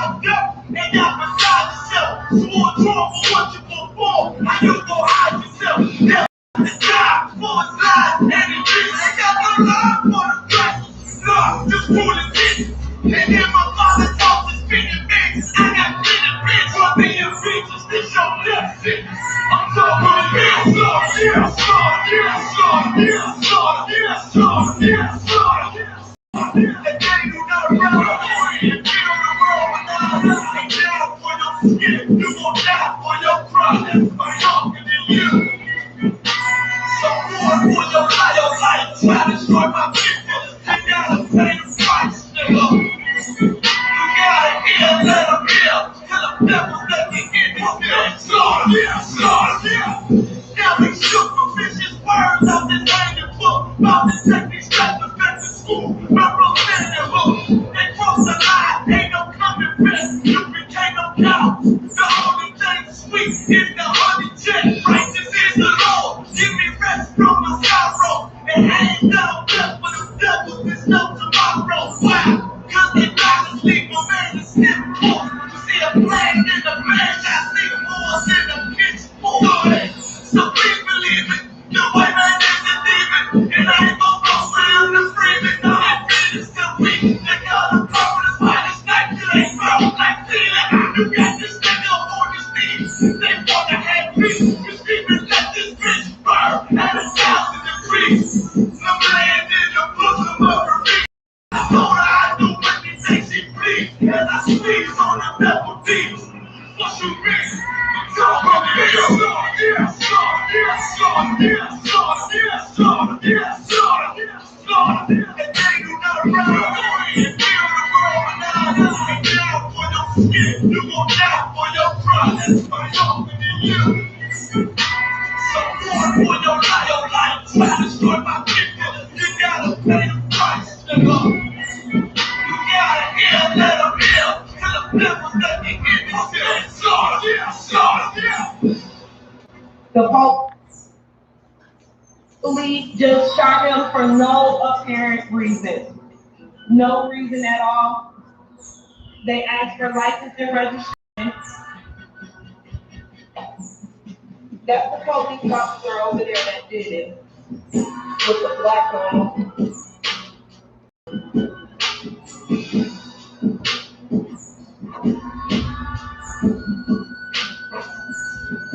fucked up and got beside yourself. Swore drawn for what you perform. How you gon' hide yourself? Never the job for a slide and the bitch. They got no love for the flesh. Love, just fooling bitch. And then my father talks to spinning bitches. I got plenty bitch for being bitches. This your death shit. I'm talking about real slaughter, yeah, slaughter, yeah, slaughter, yeah, slaughter, yeah, slaughter, yeah, slaughter, yeah. The day you got around, you feel the world without nothing down for your skin. You gon' die for your crime. That's my younger than you. So for your life, try to destroy my people. You gotta pay the price, nigga. You gotta heal, let them heal. Till the devil's let me in this bitch. Slaughter, yeah, slaughter, yeah. Now we shook for vicious words out this hanging book. About to take these rappers back to school. Representing hook. They cross the line, ain't no coming back. You became no cow. The only thing sweet is the honey jet. Righteous is the Lord. Give me rest from my sorrow. And ain't no death for the devil. There's no tomorrow. Why? Cause they got to sleep. My man is sniff for. You see a flag in the flash. I see more than a pitchfork. So please believe it. The white man is a demon. And I ain't gon' go around the freeman. No, that shit is still weak. They got a purpose. Why this night you ain't broke like feeling. You got this nigga on his knees. They wanna have me. You screaming, let this bitch burn at 1,000 degrees. Some land in the bosom of her feet. I told her I do anything she please. As I squeeze on the devil deep. What you mean? Talk about me. Yeah, slaughter, yeah, slaughter, yeah, slaughter, yeah, slaughter, yeah, slaughter, yeah, slaughter. And then you got around. You feel the world without nothing down for your skin. You gon' die for your crime. That's my younger than you. So for your life, try to destroy my people. You gotta pay the price, nigga. You gotta heal, let them heal. Till the devil's let me in this bitch. Slaughter, yeah, slaughter, yeah. The Pope police just shot him for no apparent reason. No reason at all. They asked for license and registration. That's the police officer over there that did it. With the black on.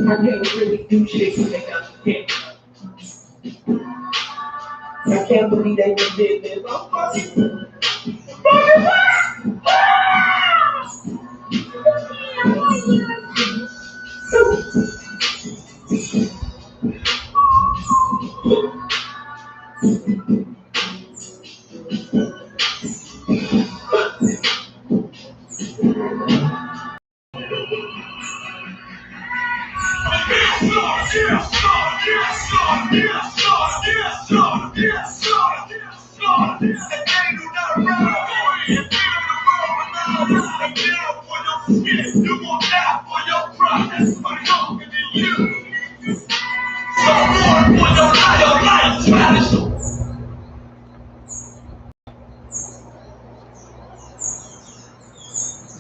I can't really do shit when they got the camera. I can't believe they just did this. I'm fucking.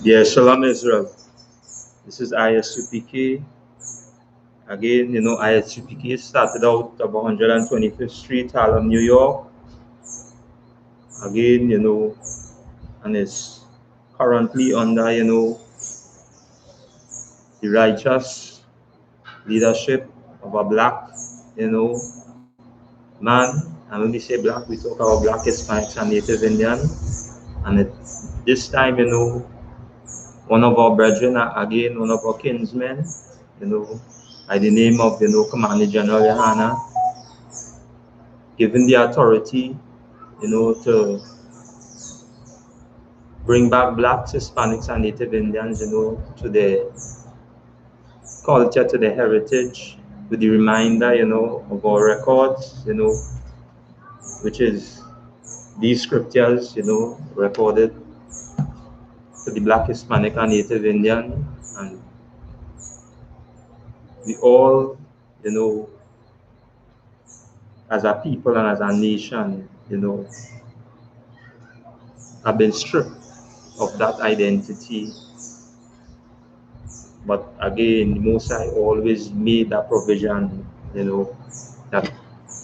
Yeah, Shalom Israel. This is I.S.U.P.K. Again, you know, I.S.U.P.K. started out about 125th Street, Harlem, New York. Again, you know, and it's currently under, you know, the righteous leadership of a black, you know, man. And when we say black, we talk about black Hispanics and Native Indian. And this time, you know, one of our brethren, again, one of our kinsmen, you know, by the name of, you know, Commander Gen.YAHANNA, given the authority, you know, to bring back blacks, Hispanics, and Native Indians, you know, to their culture, to their heritage, with the reminder, you know, of our records, you know, which is these scriptures, you know, recorded to the black, Hispanic, and Native Indian. And we all, you know, as a people and as a nation, you know, have been stripped of that identity But again, the Most High always made that provision, that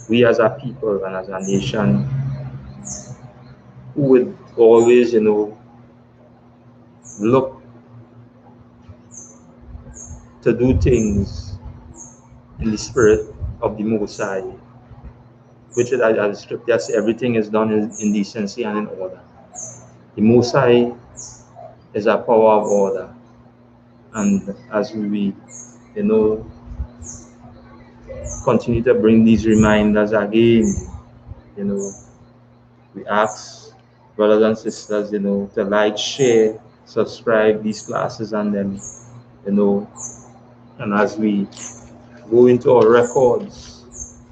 we as a people and as a nation who would always, look to do things in the spirit of the Most High, which is, as the scripture says, everything is done in decency and in order. The Most High is a power of order. And as we, continue to bring these reminders again, we ask brothers and sisters, to like, share, subscribe these classes and then, and as we go into our records,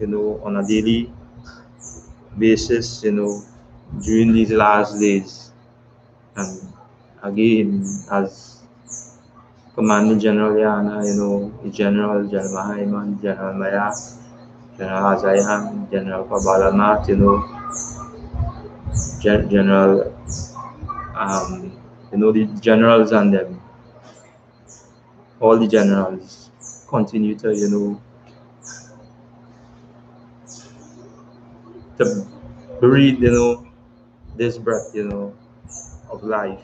on a daily basis, during these last days. And again, as Commander General Yana, the General Jalmahaiman, General Maya, General Azayam, General Kabalamat, General, the generals and them, all the generals continue to, to breathe, this breath, of life,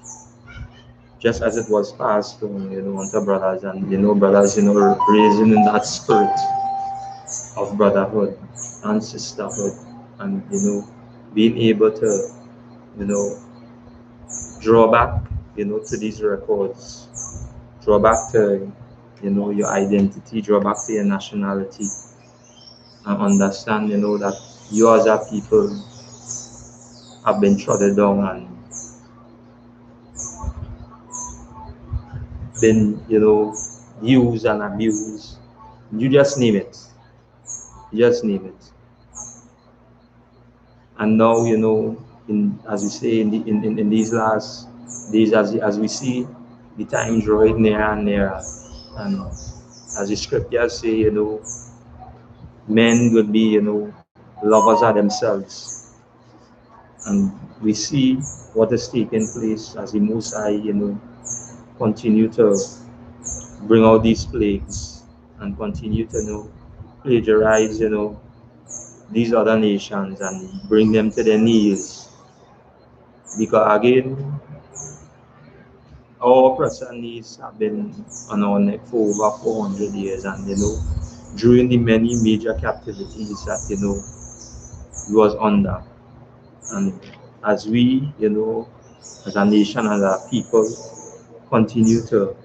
just as it was passed on, onto brothers and, brothers, raising in that spirit of brotherhood and sisterhood and, being able to, draw back, to these records, draw back to, your identity, draw back to your nationality, and understand, that you as a people have been trodden down and been, used and abused. You just name it. You just name it. And now, as we say, in these last days, as we see the time drawing nearer and nearer, and as the scriptures say, men will be, lovers of themselves. And we see what is taking place as the Most High, continue to bring out these plagues and continue to, plagiarize, these other nations and bring them to their knees. Because again, our oppressor needs have been on our neck for over 400 years, and during the many major captivities that he was under. And as we, as a nation, as a people, continue to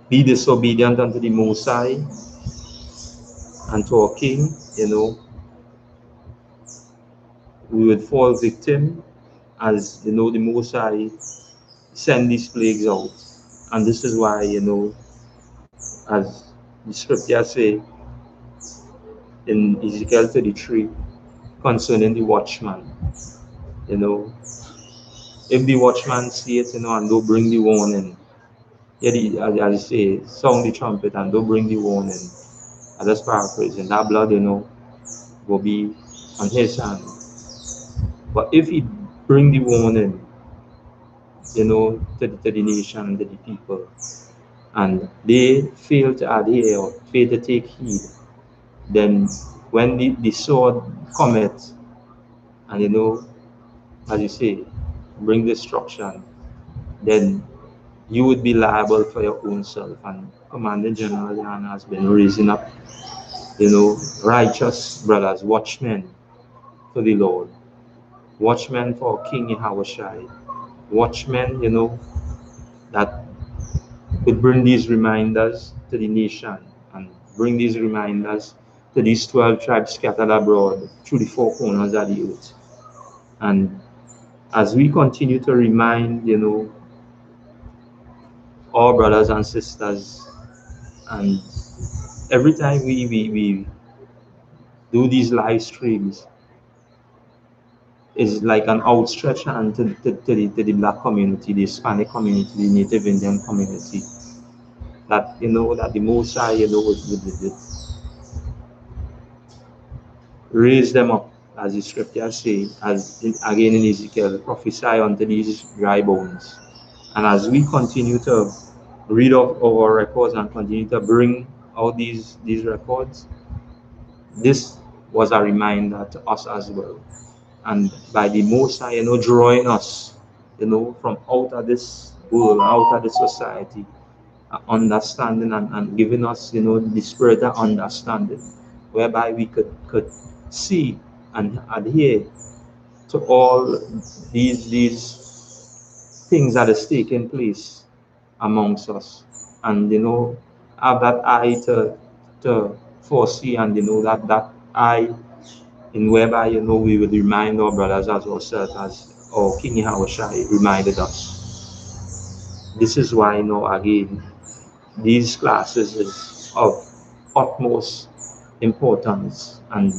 be disobedient unto the Most High and to our King, we would fall victim as, the Most High send these plagues out. And this is why, as the scripture say in Ezekiel 33 concerning the watchman, if the watchman see it, and don't bring the warning, as I say, sound the trumpet and don't bring the warning, I just paraphrasing, that blood, will be on his hand. But if he bring the warning, to the nation, to the people, and they fail to adhere or fail to take heed, then when the sword cometh, and as you say, bring destruction, then you would be liable for your own self. And Commander General Yana has been raising up, righteous brothers, watchmen for the Lord, watchmen for King Yahushai, watchmen, that could bring these reminders to the nation and bring these reminders to these 12 tribes scattered abroad through the four corners of the earth. And as we continue to remind, our brothers and sisters, and every time we do these live streams, is like an outstretched hand to the Black community, the Hispanic community, the Native Indian community, that that the Most High would raise them up, as the scriptures say, again in Ezekiel, prophesy unto these dry bones. And as we continue to read off our records and continue to bring out these records, this was a reminder to us as well. And by the Most High, drawing us, from out of this world, out of this society, understanding and giving us, the spirit of understanding, whereby we could see and adhere to all these things that is taking place amongst us, and have that eye to foresee, and that eye in whereby we will remind our brothers as ourselves, as our King Yahushua reminded us. This is why again these classes is of utmost importance, and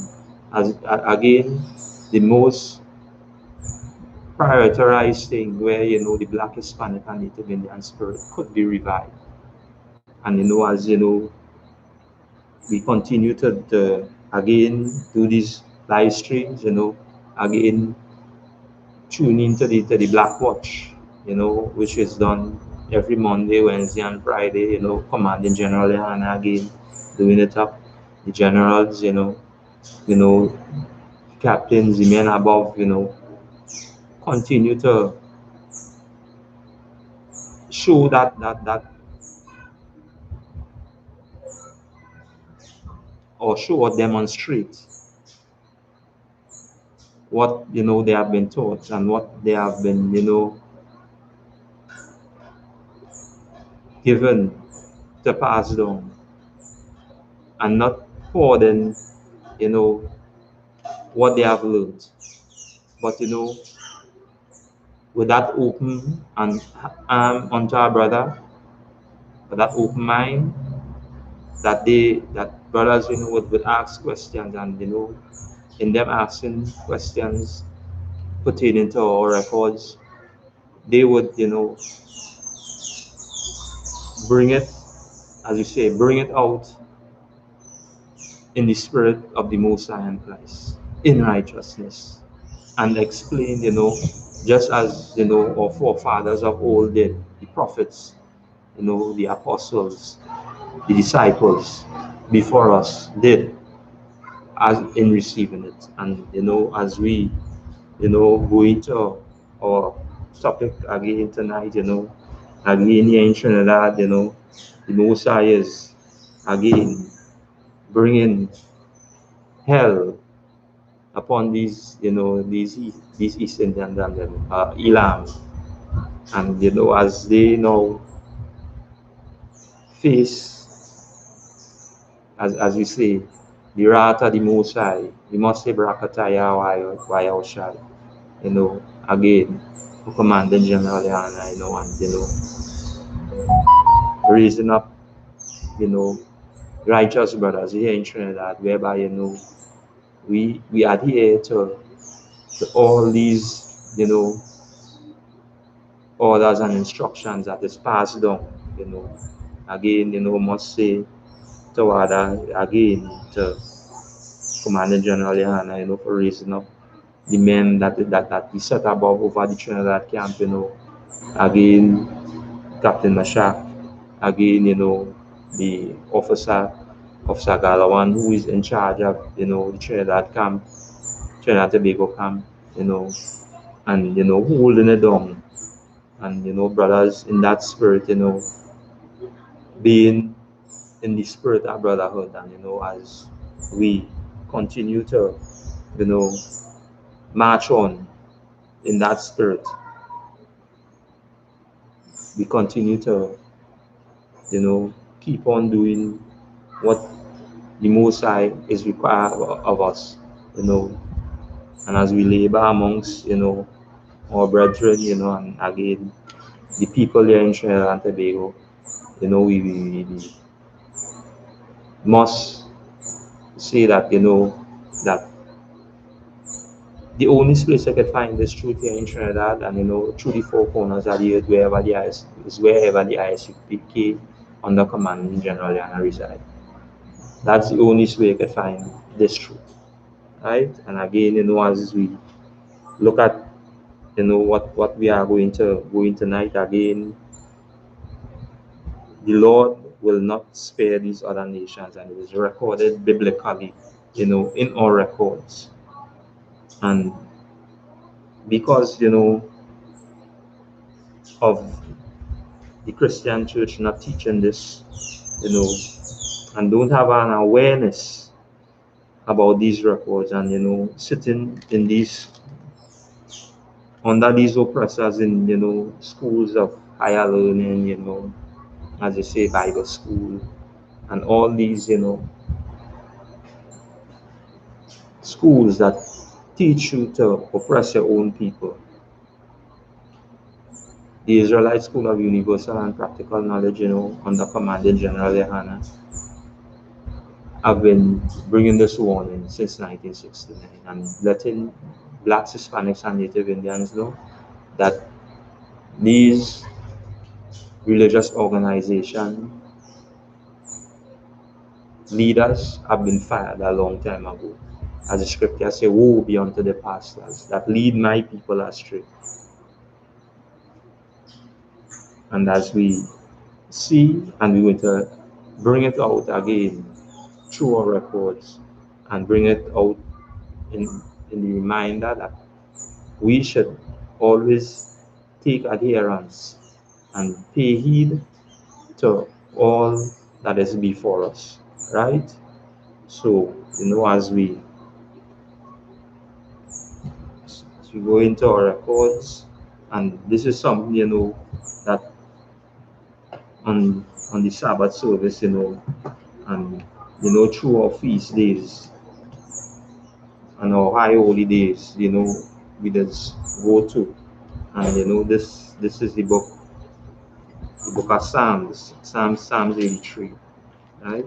as again the most prioritized thing where the Black, Hispanic, and Native Indian spirit could be revived. And as we continue to again do these live streams, again tune into the Black Watch, which is done every Monday, Wednesday, and Friday, commanding General Yahanna again, doing it up. The generals, captains, the men above, continue to show that or show or demonstrate what they have been taught and what they have been given to pass down, and not hoarding what they have learned, but with that open and arm unto our brother, with that open mind, that brothers would ask questions, and in them asking questions pertaining to our records, they would bring it, as you say, bring it out in the spirit of the Most High in Christ, in righteousness, and explain, just as our forefathers of old did, the prophets, the apostles, the disciples before us did, as in receiving it. And as we go into our topic again tonight, again here in Trinidad, the Most High is again bringing hell upon these East Indian and Elam, and as they now face, as we say, the wrath of the Most High, we must say Barakataya Wayaoshai, again, who commanded General Yana, and raising up, righteous brothers here in Trinidad, whereby we adhere to all these orders and instructions that is passed down, again, must say toward again to Commander General Yahanna, for raising up the men that we set above over the Trinidad camp, again, Captain Mashak, again, the officer Galawan, who is in charge of, the Trinidad camp, Trinidad Tobago camp, and, holding it down. And, brothers in that spirit, being in the spirit of brotherhood, and, as we continue to, march on in that spirit, we continue to, keep on doing what the Most High is required of us, and as we labor amongst, our brethren, and again, the people here in Trinidad and Tobago, we must say that, that the only place I could find this truth here in Trinidad, and through the four corners of the earth, wherever the I.S.U.P.K under command General Yana reside. That's the only way I could find this truth, right? And again, as we look at, what we are going to go in tonight, again, the Lord will not spare these other nations, and it is recorded biblically, in our records. And because, of the Christian church not teaching this, and don't have an awareness about these records, and, sitting in these, under these oppressors in, schools of higher learning, as they say, Bible school, and all these, schools that teach you to oppress your own people. The Israelite School of Universal and Practical Knowledge, under Commander General Yohanna, have been bringing this warning since 1969 and letting Blacks, Hispanics, and Native Indians know that these religious organization leaders have been fired a long time ago. As the scripture says, woe be unto the pastors that lead my people astray. And as we see, and we want to bring it out again through our records and bring it out in the reminder that we should always take adherence and pay heed to all that is before us, right? So, as we go into our records, and this is something, that on the Sabbath service, and, through our feast days and our high holy days, we just go to, and, this is the book of Psalms 83, right?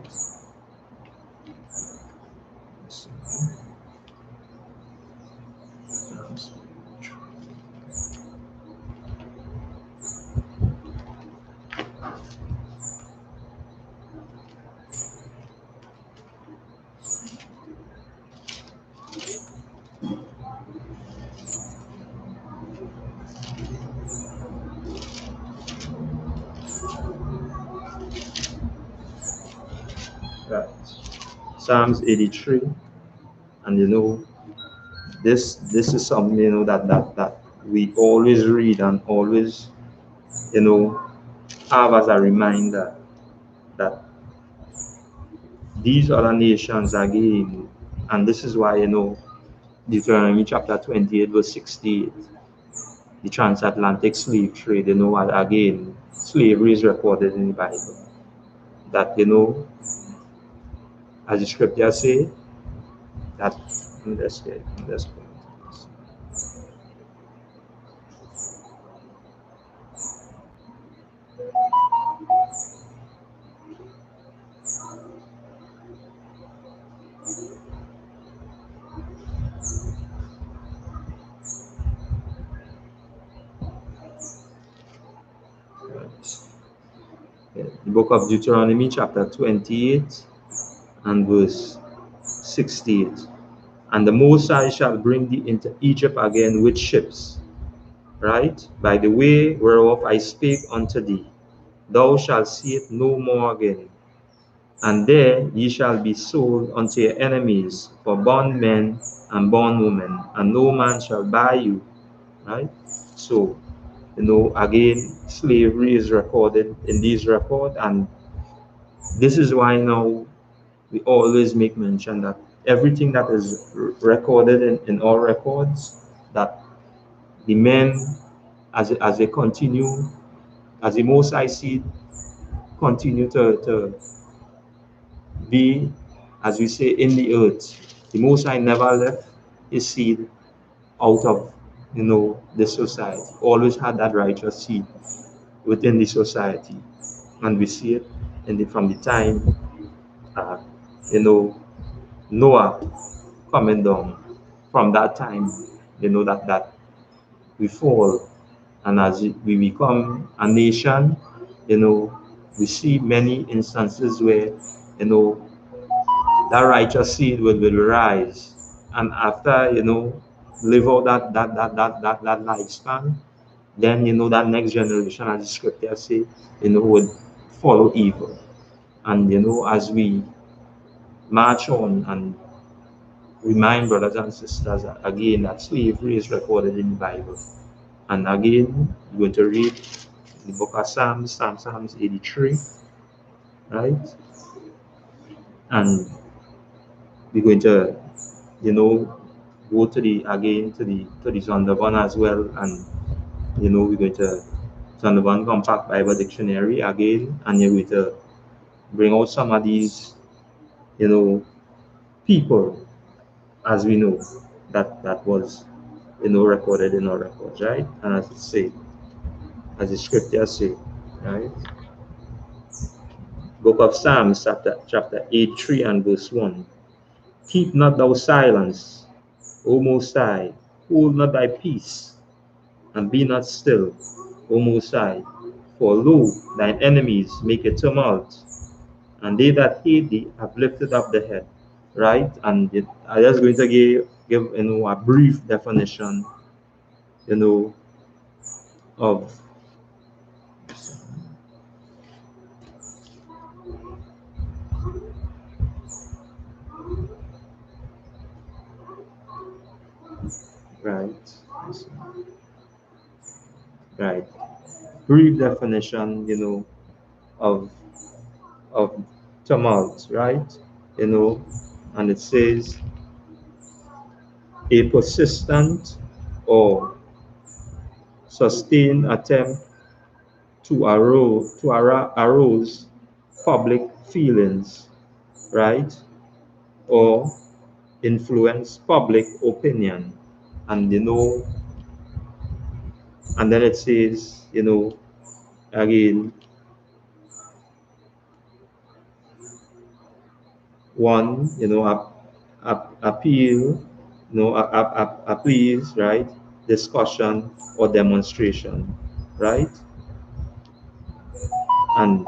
Right. Psalms 83, and this is something that we always read and always have as a reminder that these other nations again, and this is why Deuteronomy chapter 28 verse 68, the transatlantic slave trade, again slavery is recorded in the Bible, that as the scripture say that let's go. The book of Deuteronomy chapter 28 and verse 68. And the Most High shall bring thee into Egypt again with ships, right? By the way whereof I spake unto thee, thou shalt see it no more again. And there ye shall be sold unto your enemies for bondmen and bondwomen, and no man shall buy you, right? So, again, slavery is recorded in these records, and this is why now we always make mention that everything that is recorded in our records, that the men, as they continue, as the Most High seed continue to be, as we say, in the earth. The Most High never left his seed out of the society. Always had that righteous seed within the society, and we see it from the time Noah coming down. From that time, that we fall, and as we become a nation, we see many instances where that righteous seed will rise, and after live out that lifespan, then that next generation, as the scripture say, would follow evil. And as we march on and remind brothers and sisters again that slavery is recorded in the Bible. And again, we're going to read the book of Psalms 83, right? And we're going to, go to the Zondervan as well, and we're going to Zondervan Compact Bible Dictionary again, and you're going to bring out some of these, people, as we know, that was, recorded in our records, right? And as the scriptures say, right? Book of Psalms, chapter 83 and verse 1. Keep not thou silence, O Most High, hold not thy peace, and be not still, O Most High. For lo, thine enemies make a tumult, and they that hate thee have lifted up the head. Right? And I just going to give a brief definition, of right, right, brief definition, of tumult, right? And it says a persistent or sustained attempt to arouse public feelings, right? Or influence public opinion. And and then it says, again, one, appeal, appeals, right? Discussion or demonstration, right? And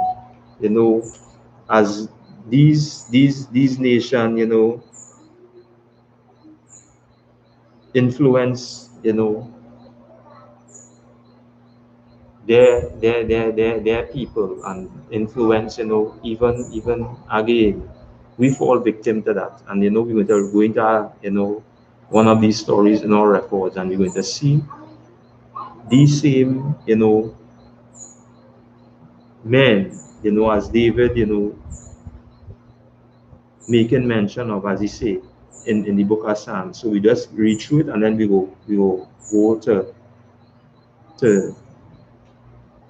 as these nation, influence, their people and influence, even again, we fall victim to that. And we're going to go into one of these stories in our records, and we're going to see these same men, as David, making mention of, as he say, in the book of Psalms. So we just read through it, and then we go to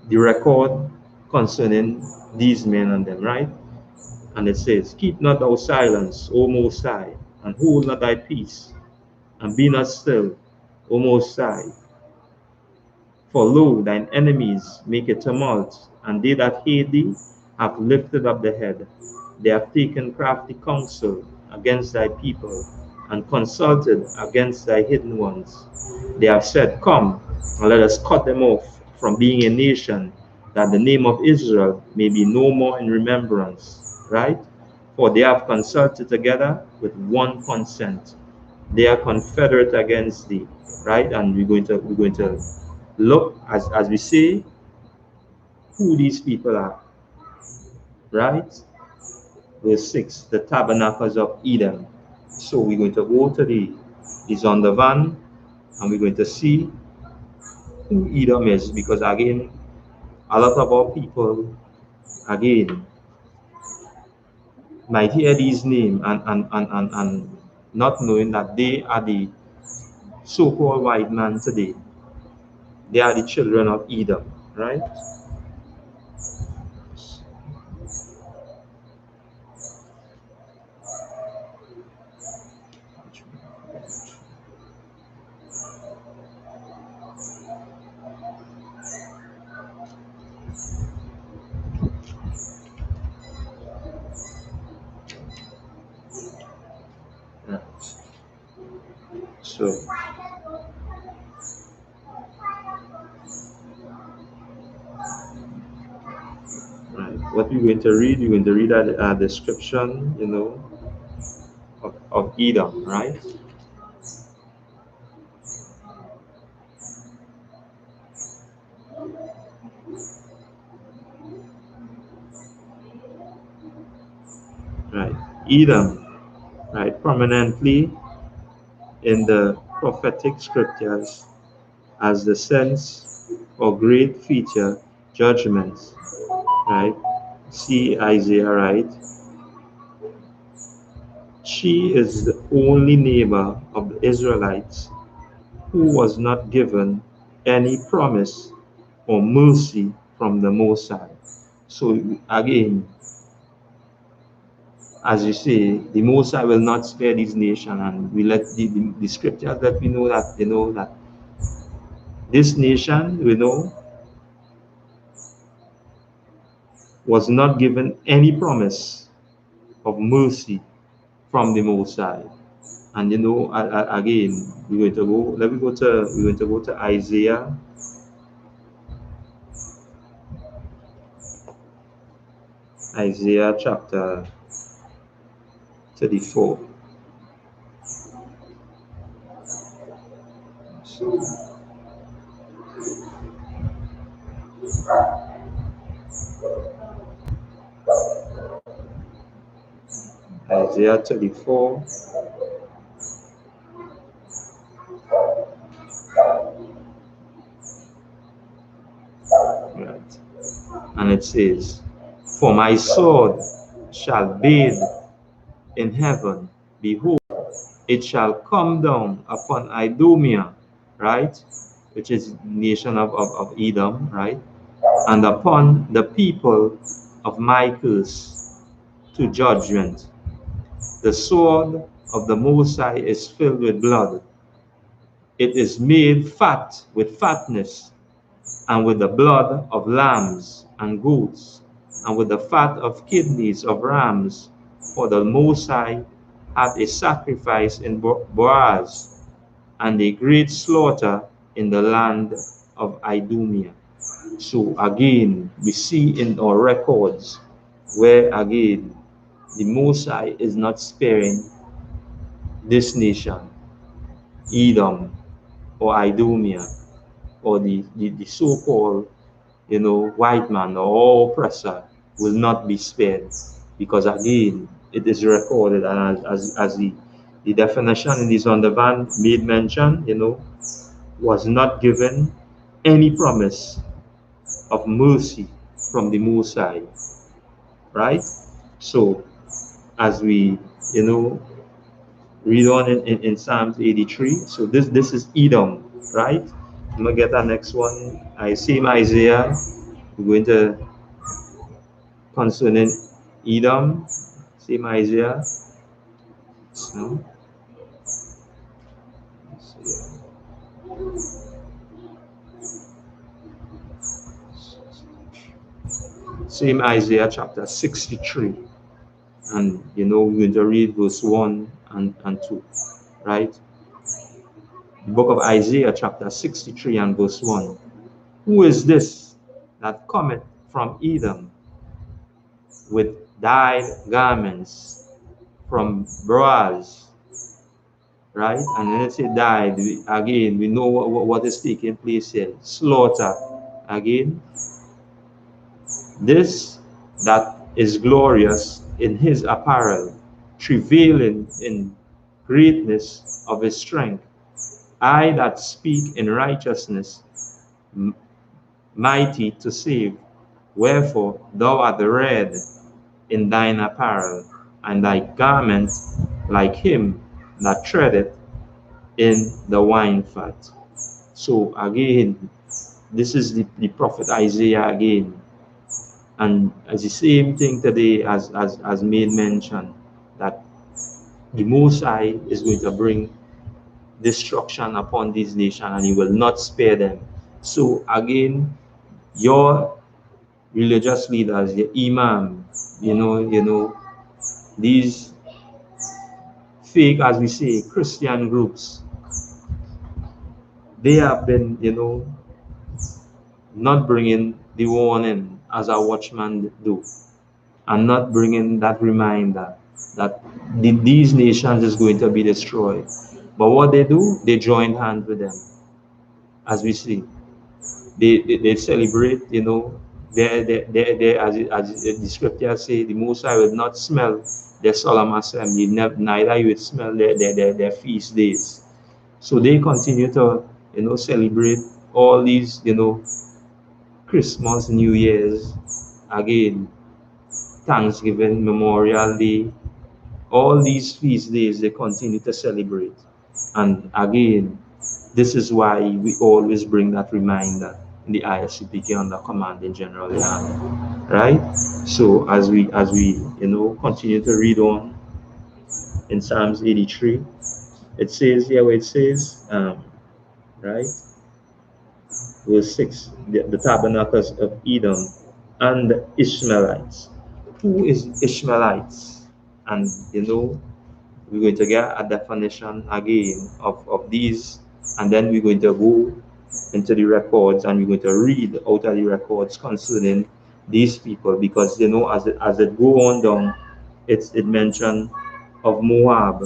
the record concerning these men and them, right? And it says, keep not thou silence, O Most High, and hold not thy peace, and be not still, O Most High. For lo, thine enemies make a tumult, and they that hate thee have lifted up the head. They have taken crafty counsel against thy people, and consulted against thy hidden ones. They have said, come, and let us cut them off from being a nation, that the name of Israel may be no more in remembrance. Right? For they have consulted together with one consent. They are confederate against thee. Right? And we're going to look, as we say, who these people are. Right? Verse 6, the tabernacles of Edom. So we're going to go to the Zondervan, and we're going to see who Edom is, because again, a lot of our people, again, might hear these names and not knowing that they are the so-called white man today. They are the children of Edom, right? Right. So, right. What we're going to read, we're going to read a description, of Edom, right? right? Edom, right, prominently in the prophetic scriptures as the sense or great feature judgments, right? See Isaiah, right? She is the only neighbor of the Israelites who was not given any promise or mercy from the Most High. So again, as you say, the Most High will not spare this nation, and we let the scriptures that we know that that this nation was not given any promise of mercy from the Most High. And again, we're going to go. We're going to go to Isaiah. Isaiah chapter 34. So, Isaiah 34. Right. And it says, "For my sword shall bathe in heaven, behold, it shall come down upon Idumea," right? Which is nation of Edom, right? "And upon the people of my curse to judgment. The sword of the Most High is filled with blood. It is made fat with fatness, and with the blood of lambs and goats, and with the fat of kidneys of rams. For the Most High hath a sacrifice in Boaz, and a great slaughter in the land of Idumea." So again, we see in our records where again the Most High is not sparing this nation, Edom or Idumea, or the so-called white man or oppressor will not be spared, because again it is recorded, and as the definition in this undervan made mention, was not given any promise of mercy from the Most High, right? So as we read on in Psalms 83, so this is Edom, right? I'm gonna get our next one. Same Isaiah. We're going to concerning Edom, same Isaiah. No? Same Isaiah chapter 63. And we're going to read verse 1 and 2. Right? The book of Isaiah chapter 63 and verse 1. "Who is this that cometh from Edom with dyed garments from Boaz?" Right? And then it say died. Again, we know what is taking place here. Slaughter. Again, this that is glorious in his apparel, travailing in greatness of his strength. I that speak in righteousness, mighty to save. Wherefore thou art red in thine apparel, and thy garment like him that treadeth in the wine fat. So again, this is the prophet Isaiah again. And as the same thing today as made mention, that the Most High is going to bring destruction upon this nation, and he will not spare them. So again, your religious leaders, your imam, these fake, as we say, Christian groups, they have been, not bringing the warning as a watchman do, and not bringing that reminder that these nations is going to be destroyed. But what they do, they join hands with them, as we see. They celebrate, they as the scriptures say, the Most High will not smell their solemn assembly, neither you would smell their feast days. So they continue to, celebrate all these, Christmas, New Year's, again, Thanksgiving, Memorial Day, all these feast days they continue to celebrate. And again, this is why we always bring that reminder in the I.S.U.P.K under commanding General Yahanna, right? So as we continue to read on in Psalms 83, it says here where it says, right, verse 6, the tabernacles of Edom and the Ishmaelites. Who is Ishmaelites? And we're going to get a definition again of these, and then we're going to go into the records and we're going to read out of the records concerning these people, because as it go on down, it mentioned of Moab,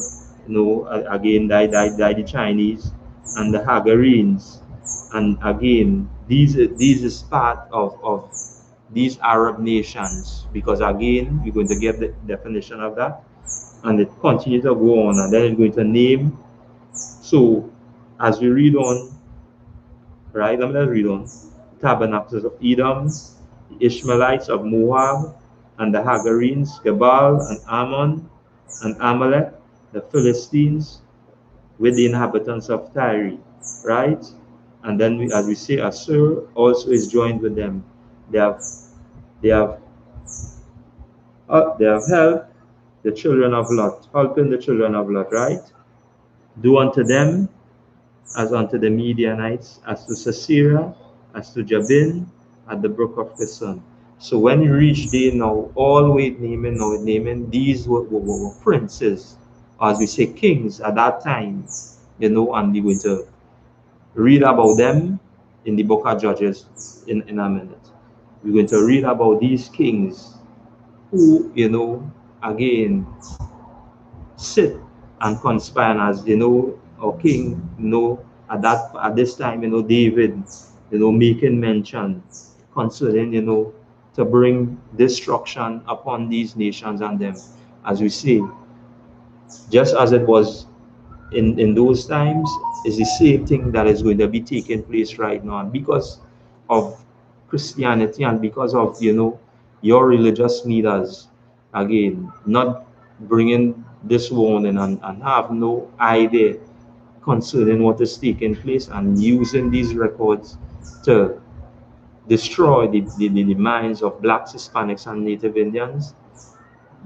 again die the Chinese and the Hagarenes, and again these is part of these Arab nations, because again we're going to get the definition of that, and it continues to go on, and then it's going to name. So as we read on, right, let me just read on. Tabernacles of Edom, the Ishmaelites of Moab, and the Hagarenes, Gebal and Ammon and Amalek, the Philistines, with the inhabitants of Tyre, right? And then as we say, Assur also is joined with them. They have they have they have helped the children of Lot, helping the children of Lot, right? Do unto them as unto the Midianites, as to Sisera, as to Jabin, at the brook of Kison. So when you reach there now, all with naming, these were princes, or as we say, kings at that time, and we're going to read about them in the book of Judges in a minute. We're going to read about these kings who, again, sit and conspire as or king, at this time, David, making mention concerning, to bring destruction upon these nations and them, as we see, just as it was in those times, is the same thing that is going to be taking place right now. And because of Christianity and because of your religious leaders, again, not bringing this warning and have no idea concerning what is taking place, and using these records to destroy the minds of blacks, Hispanics, and Native Indians,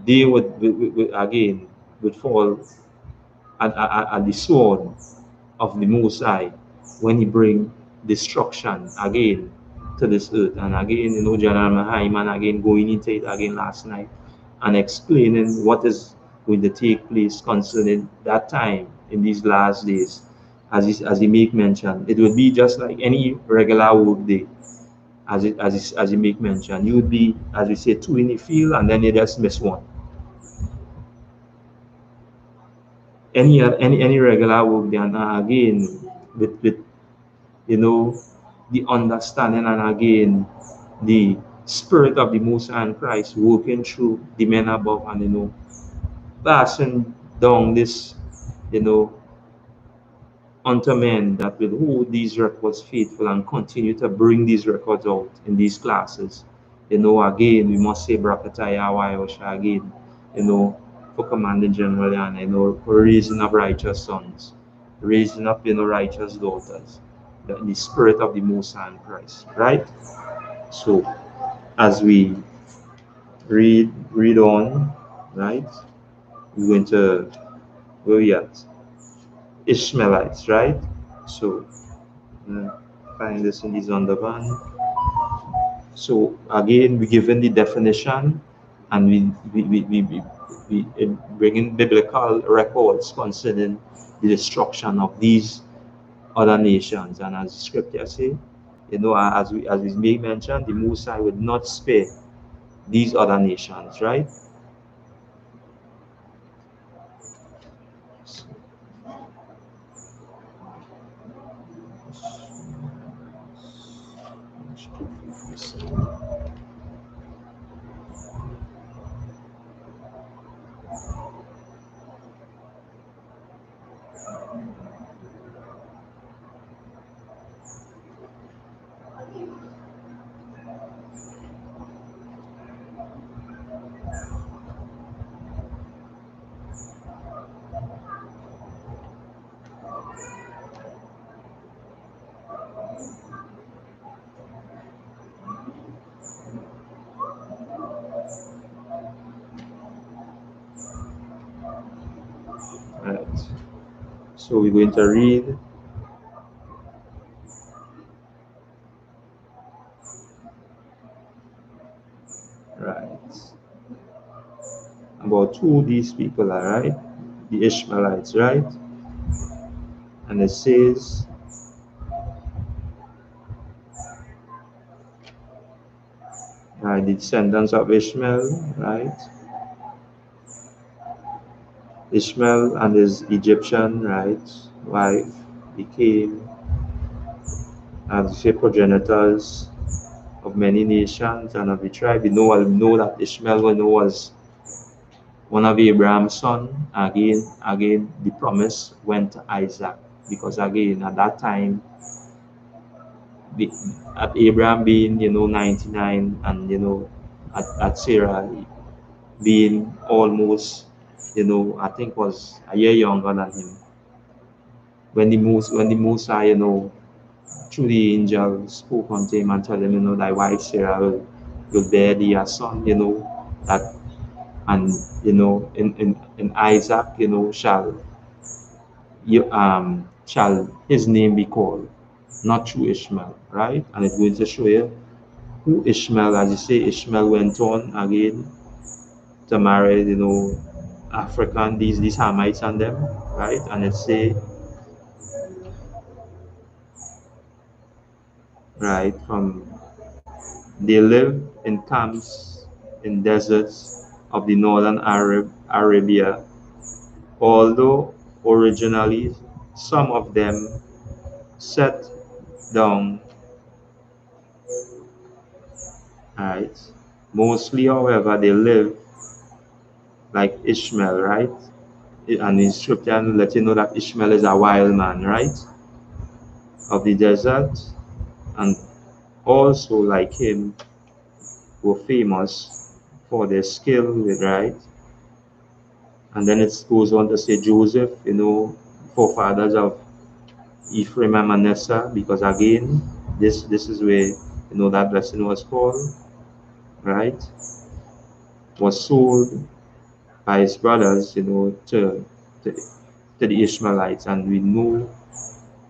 they would again would fall at the sword of the Most High when he bring destruction again to this earth. And again, General Hyman again going into it again last night and explaining what is going to take place concerning that time in these last days. As he make mention, it would be just like any regular work day. As he make mention, you would be, as we say, two in the field, and then you just miss one. Any regular work day, and again with the understanding, and again the spirit of the Most High Christ working through the men above, and passing down this unto men that will hold these records faithful and continue to bring these records out in these classes. Again, we must say Brakataya Wayosha again, for commanding General and for raising up righteous sons, raising up righteous daughters, the spirit of the Most High in Christ, right? So as we read on, right, we're going to where we at? Ishmaelites, right? So find this in the Zondervan. So again, we given the definition, and we bring in biblical records concerning the destruction of these other nations. And as scripture say, as we may mention, the Most High would not spare these other nations, right? So we're going to read about who these people are, right? The Ishmaelites, right? And it says, the descendants of Ishmael, right? Ishmael and his Egyptian, right, wife became the progenitors of many nations and of the tribe. We know that Ishmael was one of Abraham's son. Again, the promise went to Isaac, because again, at that time, at Abraham being 99, and at Sarah being almost I think was a year younger than him, when the Musa through the angel spoke unto him and told him, thy wife Sarah will bear thee a son, that, and in Isaac, shall his name be called, not through Ishmael, right? And it's going to show you who Ishmael, as you say, Ishmael went on again to marry, African, these Hamites and them, right? And it say, right, they live in camps in deserts of the northern Arabia, although originally some of them set down, right? Mostly, however, they live like Ishmael, right? And in scripture let you know that Ishmael is a wild man, right? Of the desert, and also like him were famous for their skill with, right? And then it goes on to say Joseph, forefathers of Ephraim and Manasseh, because again, this is where that blessing was called, right? Was sold by his brothers, to the Ishmaelites, and we know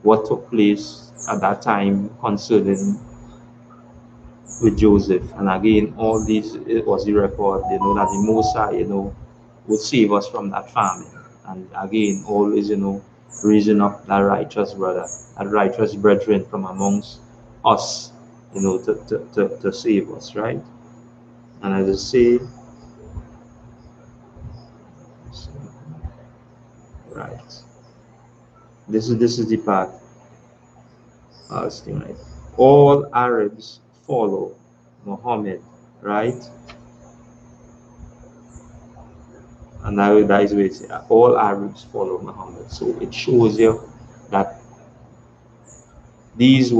what took place at that time concerning with Joseph. And again, all these, it was the record, that the Mosiah, would save us from that famine. And again, always, raising up that righteous brother, that righteous brethren from amongst us, to save us, right? And as I say, right, this is the part, right? All Arabs follow Muhammad, right? And that is where it says all Arabs follow Muhammad. So it shows you that this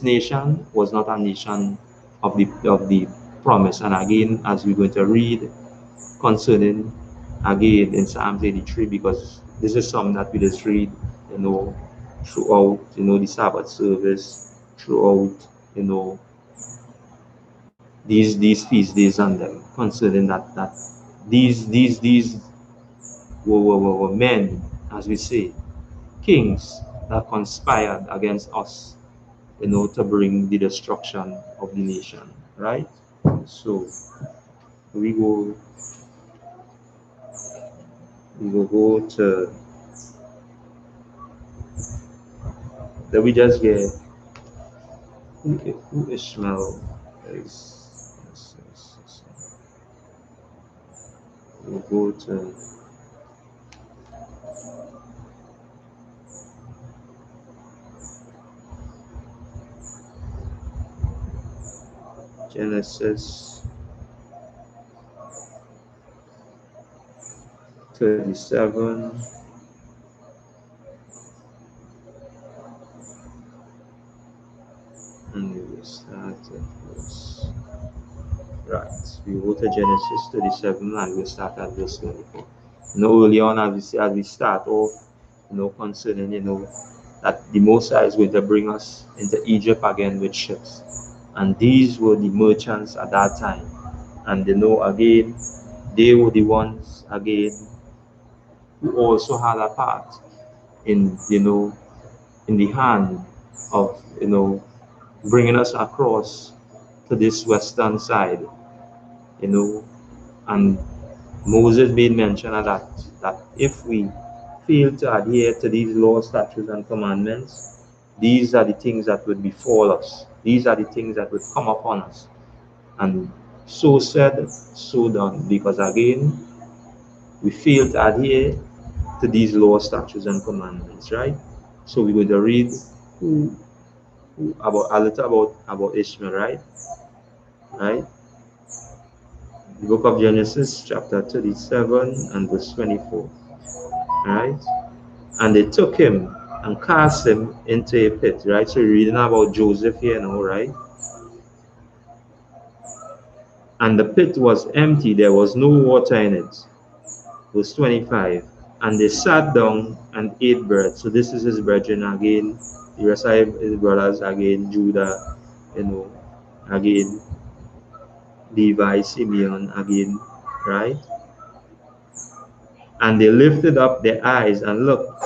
nation was not a nation of the promise. And again, as we're going to read concerning again in Psalms 83, because this is something that we just read, throughout, the Sabbath service, throughout, these feast days and them, concerning that these were men, as we say, kings that conspired against us, to bring the destruction of the nation, right? So we go go to, that we just get who Ishmael is. We'll go to Genesis 37, and we will start at verse, right, we go to Genesis 37 and we'll start at verse 24. Early on, as we start off, concerning, that the Mosiah is going to bring us into Egypt again with ships. And these were the merchants at that time. And again, they were the ones, again, who also had a part in, in the hand of, bringing us across to this western side, and Moses made mention of that if we fail to adhere to these laws, statutes, and commandments, these are the things that would befall us. These are the things that would come upon us. And so said, so done, because again, we fail to adhere to these laws, statutes, and commandments, right? So we're going to read about a little about Ishmael, right? Right? The book of Genesis, chapter 37 and verse 24. Right? And they took him and cast him into a pit, right? So you're reading about Joseph here now, right? And the pit was empty, there was no water in it. Verse 25. And they sat down and ate bread. So this is his brethren again, the rest of his brothers again, Judah, again, Levi, Simeon again, right? And they lifted up their eyes and looked,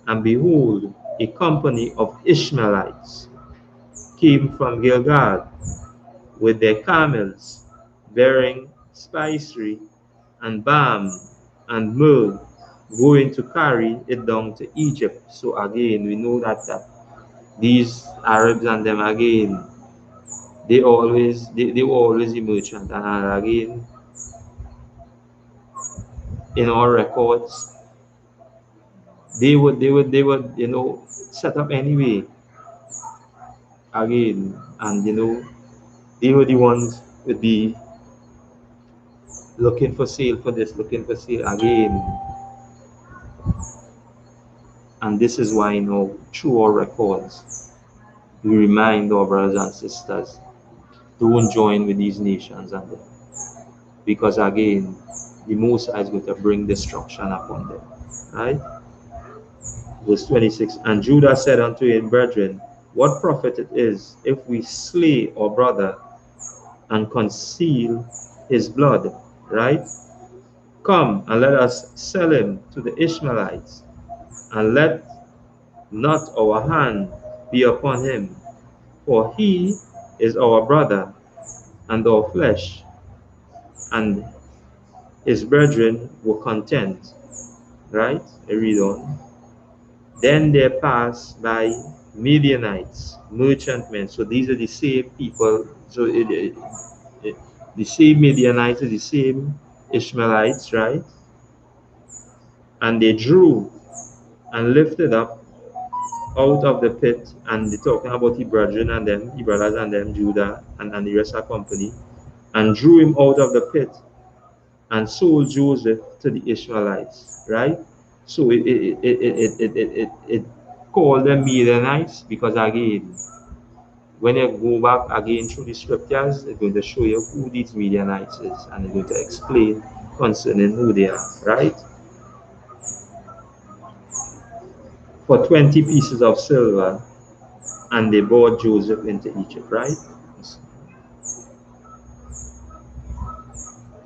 and behold, a company of Ishmaelites came from Gilgal with their camels, bearing spicery and balm and myrrh, going to carry it down to Egypt. So again, we know that these Arabs and them again, they were always the merchant. And again, in our records, they would set up anyway again, and they were the ones would be looking for sale for this, looking for sale again. And this is why through our records, we remind our brothers and sisters, don't join with these nations and them, because again, the Most High is going to bring destruction upon them, right? Verse 26, and Judah said unto his brethren, what profit it is if we slay our brother and conceal his blood, right? Come and let us sell him to the Ishmaelites, and let not our hand be upon him, for he is our brother and our flesh. And his brethren were content, right? I read on. Then there passed by Midianites, merchantmen. So these are the same people. So the same Midianites are the same Ishmaelites, right? And they drew and lifted up out of the pit, and they're talking about the brethren and them, the brothers and them, Judah and the rest of the company, and drew him out of the pit and sold Joseph to the Ishmaelites, right? So it called them Midianites because again, when you go back again through the scriptures, it's going to show you who these Midianites is, and it's going to explain concerning who they are, right? For 20 pieces of silver, and they brought Joseph into Egypt, right?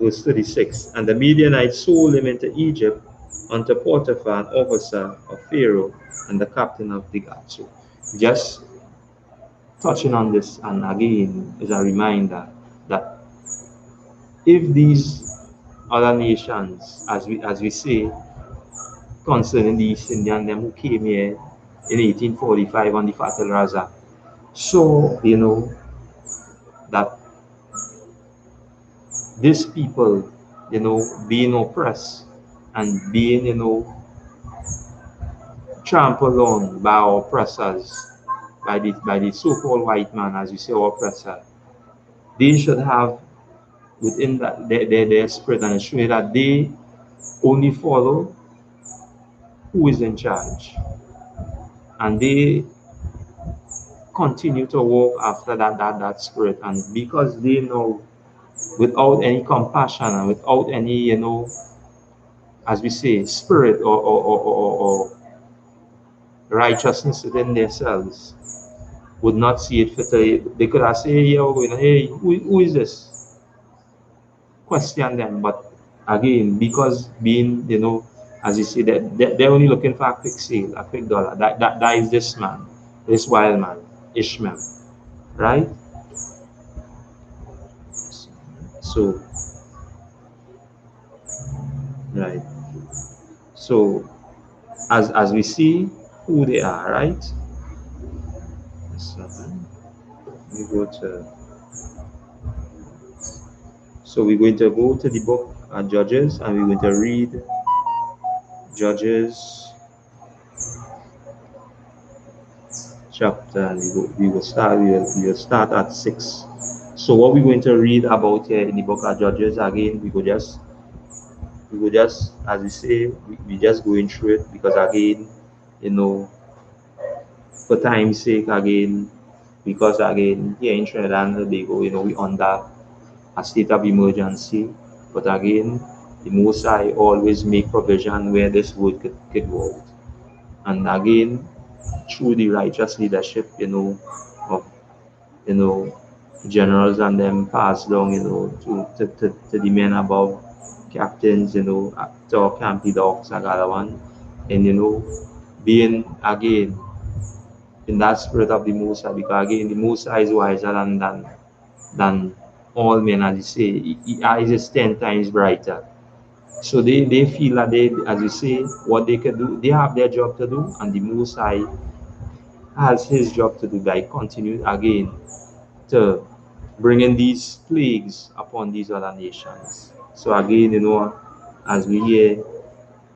Verse 36, and the Midianites sold him into Egypt unto Potiphar, an officer of Pharaoh, and the captain of the guard. So just touching on this, and again, is a reminder that if these other nations, as we say, concerning the East Indian, them who came here in 1845 on the Fatal Raza, so that these people, being oppressed and being, trampled on by our oppressors, by the so-called white man, as we say, our oppressor, they should have within that their spirit and ensure that they only follow who is in charge, and they continue to walk after that spirit. And because they know, without any compassion and without any, as we say, spirit or righteousness within themselves, would not see it fit. They could have said, hey, who is this? Question them. But again, because being, As you see, they're only looking for a quick sale, a quick dollar. That is this man, this wild man, Ishmael, right? So, right. So, as we see who they are, right? So, we go to. So we're going to go to the book of Judges, and we're going to read Judges chapter, and we will start at 6. So what we're going to read about here in the book of Judges again, we go just as we say, we just going through it because again, you know, for time's sake again, because again here in Trinidad and Tobago, we under a state of emergency, but again, the Most High always make provision where this word could go out. And again, through the righteous leadership, of generals and them passed down, to the men above, captains, to our campy dogs and other one, and being again in that spirit of the Most High, because again the Most High is wiser than all men, as you say. His eyes is 10 times brighter. So they feel that they, as you say, what they can do, they have their job to do, and the Most High has his job to do by continuing again to bringing these plagues upon these other nations. So again, as we hear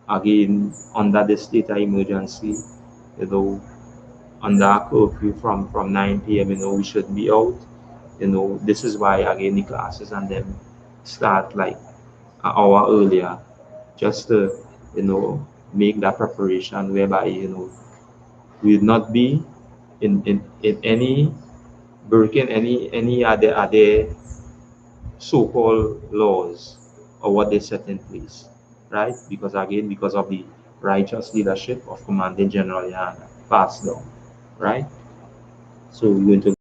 again under the state of emergency, under a curfew from 9 p.m., we should be out. This is why again the classes and them start like an hour earlier, just to make that preparation whereby we would not be in any breaking any other so-called laws or what they set in place, right? Because again, because of the righteous leadership of Commanding General Yahanna passed down, right? So we're going to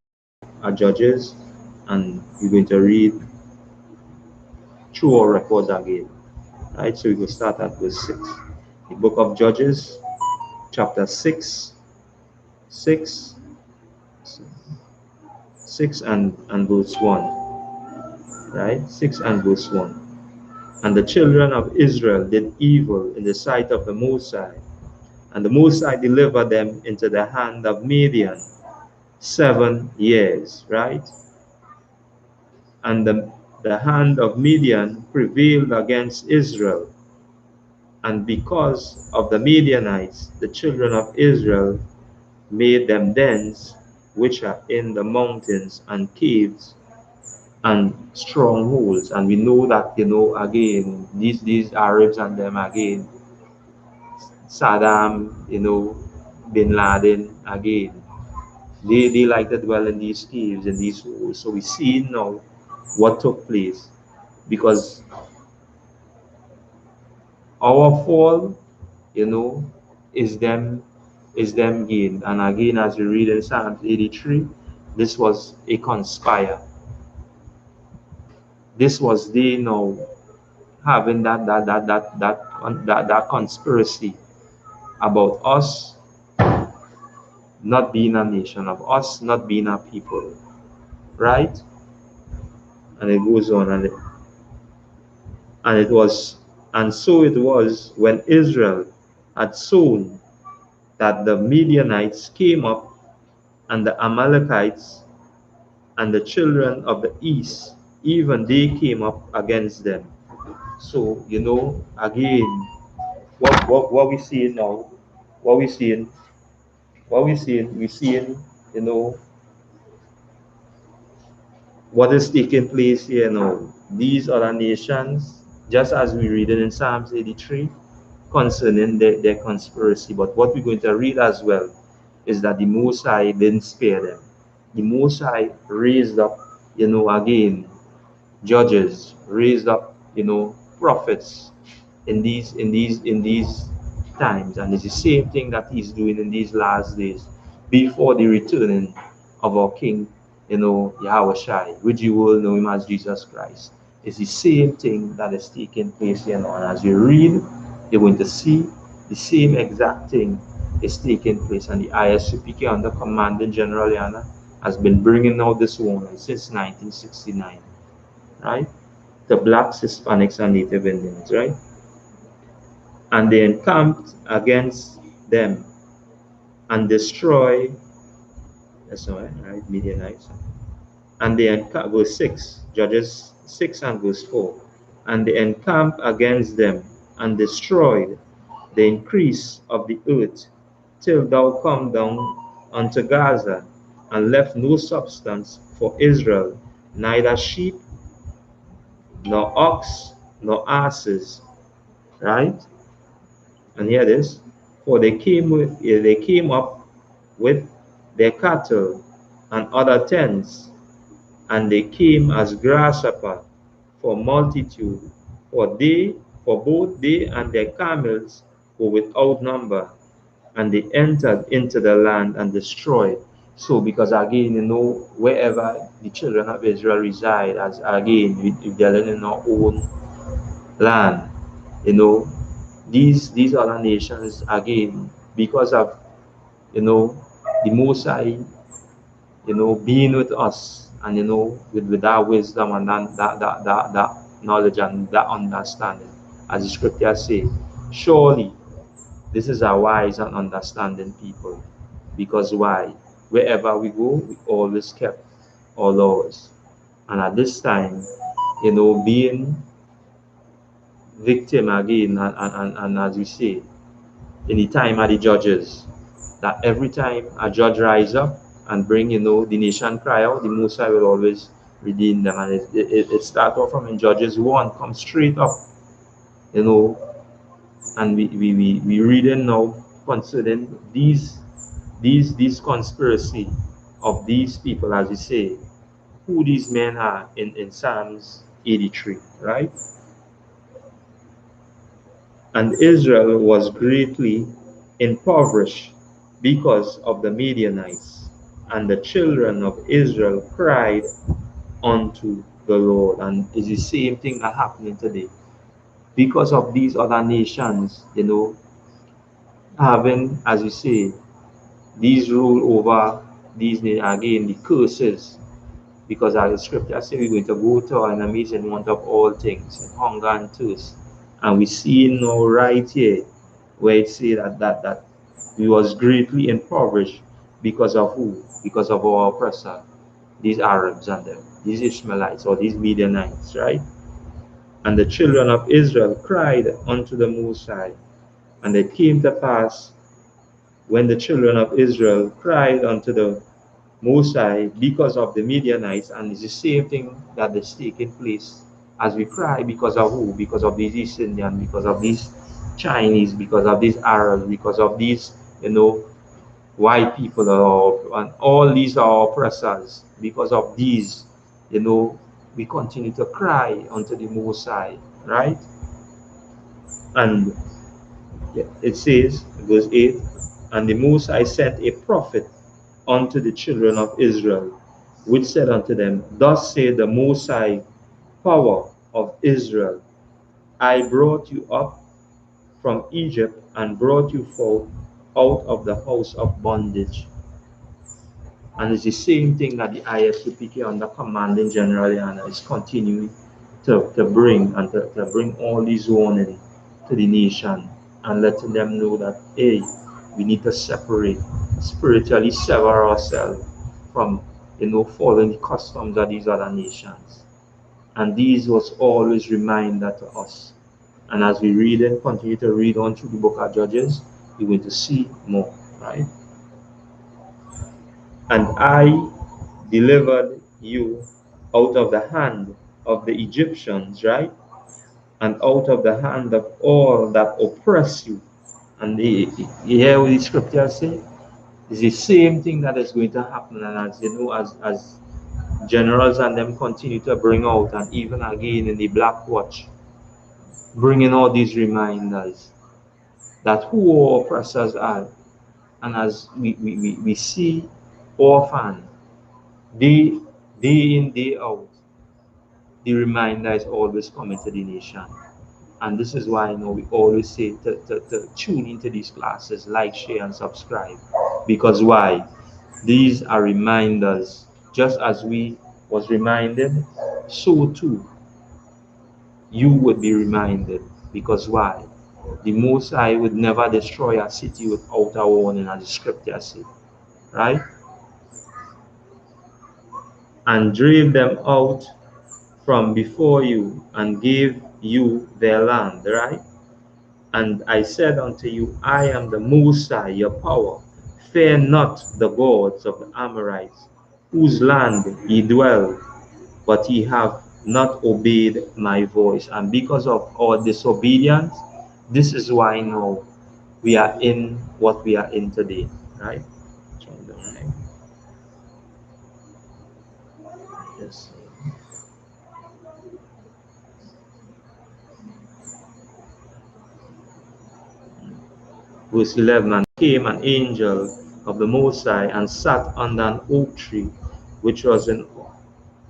our Judges, and we're going to read through our records again, right? So we will start at verse 6. The book of Judges, chapter 6, 6, 6 and verse 1, right? 6 and verse 1. And the children of Israel did evil in the sight of the Most High, and the Most High delivered them into the hand of Midian 7 years, right? And the hand of Midian prevailed against Israel. And because of the Midianites, the children of Israel made them dens which are in the mountains and caves and strongholds. And we know that, again, these Arabs and them again, Saddam, Bin Laden, again, they like to dwell in these caves and these holes. So we see now what took place, because our fall, is them gain. And again, as we read in Psalms 83, this was a conspire. This was they now having that conspiracy about us not being a nation, of us not being a people, right? And it goes on, and it was, and so it was when Israel had sown, that the Midianites came up, and the Amalekites and the children of the east, even they came up against them. So again, what we see now, what we seeing, we seeing, you know, what is taking place here now. These other nations, just as we read it in Psalms 83, concerning their conspiracy. But what we're going to read as well is that the Most High didn't spare them. The Most High raised up, again, judges, raised up, prophets in these times, and it's the same thing that He's doing in these last days before the returning of our King, Yahweh Shai, which you will know Him as Jesus Christ. It's the same thing that is taking place here now. And as you read, you're going to see the same exact thing is taking place. And the I.S.U.P.K under Commanding General Yana has been bringing out this warning since 1969, right? The blacks, Hispanics, and Native Indians, right? And they encamped against them and destroy, that's right, Midianites. And they encamped, verse 6, Judges 6 and verse 4. And they encamped against them and destroyed the increase of the earth till thou come down unto Gaza, and left no substance for Israel, neither sheep, nor ox, nor asses, right? And hear this, for they came up with their cattle and other tents, and they came as grasshopper for multitude, for both they and their camels were without number, and they entered into the land and destroyed. So, because again, wherever the children of Israel reside, as again, if they're in our own land, these other nations, again, because of, the Most High, being with us, and, with that wisdom and that knowledge and that understanding, as the scriptures say, surely this is a wise and understanding people. Because why? Wherever we go, we always kept our laws. And at this time, being victim again, and as we say, in the time of the judges, that every time a judge rise up and bring, the nation cry out, the Most High will always redeem them. And it starts off from in Judges 1, come straight up, and we reading now concerning these conspiracy of these people, as we say, who these men are in Psalms 83, right? And Israel was greatly impoverished because of the Midianites, and the children of Israel cried unto the Lord. And it's the same thing that happening today. Because of these other nations, having, as we say, these rule over these, again, the curses. Because as the scripture says, we're going to go to our enemies and want of all things, and hunger and thirst. And we see now right here where it says that we was greatly impoverished because of who? Because of our oppressor, these Arabs and them, these Ishmaelites or these Midianites, right? And the children of Israel cried unto the Most High. And it came to pass, when the children of Israel cried unto the Most High because of the Midianites, and it's the same thing that is taking place as we cry because of who? Because of these East Indians, because of these Chinese, because of these Arabs, because of these, white people, and all these are oppressors. Because of these, we continue to cry unto the Most High, right? And it says, verse 8, and the Most High sent a prophet unto the children of Israel, which said unto them, thus saith the Most High power of Israel, I brought you up from Egypt and brought you forth out of the house of bondage. And it's the same thing that the I.S.U.P.K under Commanding General Yana is continuing to bring, and to bring all these warning to the nation, and letting them know that, hey, we need to separate, spiritually sever ourselves from, following the customs of these other nations. And these was always reminder to us. And as we read and continue to read on through the book of Judges, you're going to see more, right? And I delivered you out of the hand of the Egyptians, right? And out of the hand of all that oppress you. And you hear what the scripture say? It's the same thing that is going to happen. And as generals and them continue to bring out, and even again in the Black Watch, bringing all these reminders that who our oppressors are. And as we see often, day in, day out, the reminder is always coming to the nation. And this is why, you know, we always say to tune into these classes, like, share, and subscribe. Because why? These are reminders. Just as we was reminded, so too you would be reminded. Because why? The Most High would never destroy a city without a warning, as the scripture says, right? And drave them out from before you, and gave you their land, right? And I said unto you, I am the Most High, your power. Fear not the gods of the Amorites, whose land ye dwell, but ye have not obeyed my voice. And because of our disobedience, this is why now we are in what we are in today, right? Yes. Verse 11, and came an angel of the Most High and sat under an oak tree, which was in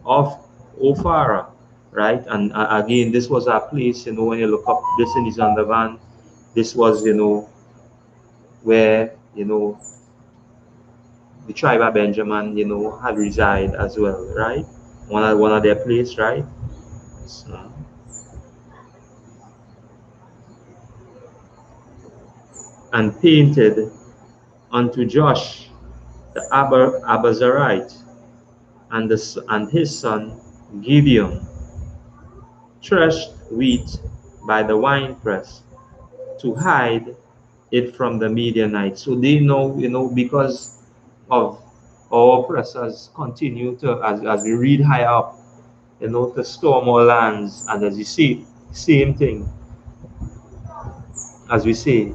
of Ophara, right? And again, this was a place, you know, when you look up this in his undervan, this was, you know, where, you know, the tribe of Benjamin, you know, had reside as well, right? One of their place, right? So, and painted unto Josh the Abazarite and his son Gideon threshed wheat by the winepress to hide it from the Midianites. So they know, you know, because of our oppressors continue to, as we read higher up, you know, to storm our lands. And as you see, same thing, as we say,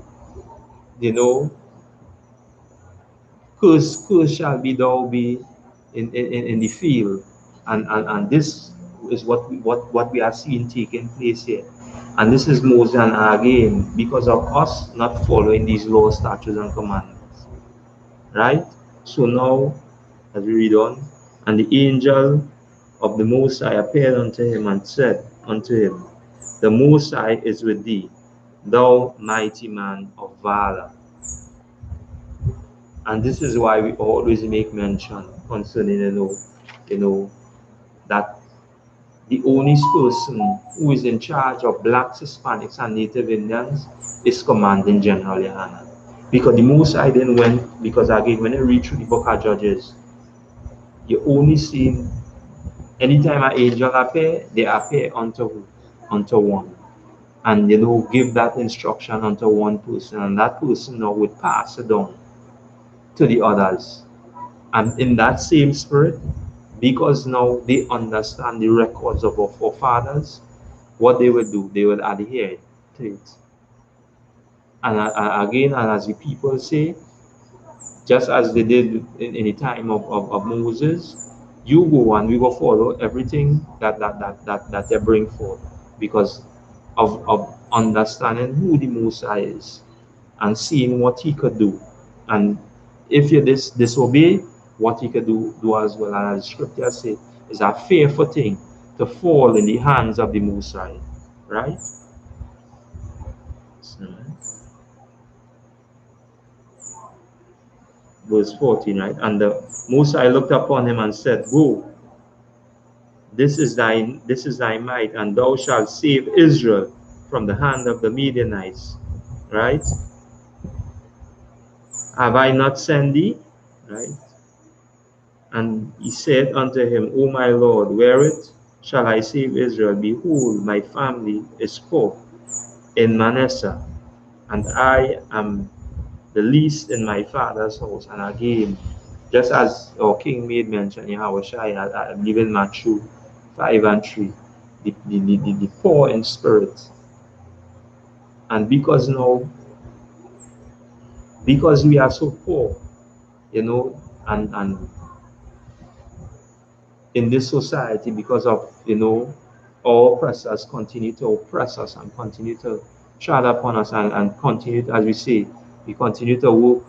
you know, curse shall be thou be in the field. And this is what we are seeing taking place here. And this is more than again because of us not following these laws, statutes, and commandments. Right? So now, as we read on, and the angel of the Most High appeared unto him and said unto him, the Most High is with thee, thou mighty man of valor. And this is why we always make mention concerning, you know, that the only person who is in charge of blacks, Hispanics, and Native Indians is Commanding General Yahanna. Because the Most High then went, because again, when you read through the book of Judges, you only see anytime an angel appear, they appear unto who? Unto one. And, you know, give that instruction unto one person, and that person now would pass it on to the others. And in that same spirit, because now they understand the records of our forefathers, what they would do, they would adhere to it. And again, and as the people say, just as they did in the time of Moses, you go and we will follow everything that they bring forth because of understanding who the Most High is and seeing what he could do. And if you disobey, what he could do as well. And as the scripture says, it's a fearful thing to fall in the hands of the Most High. Right? So, verse 14, right? And the Most High looked upon him and said, go, this is thy might, and thou shalt save Israel from the hand of the Midianites. Right? Have I not sent thee? Right? And he said unto him, O my Lord, wherewith shall I save Israel? Behold, my family is poor in Manasseh, and I am the least in my father's house. And again, just as our king made mention, I believe in Matthew 5 and 3, the poor in spirit. And because now, because we are so poor, you know, and in this society, because of, you know, our oppressors continue to oppress us and continue to tread upon us and continue to, as we say, we continue to work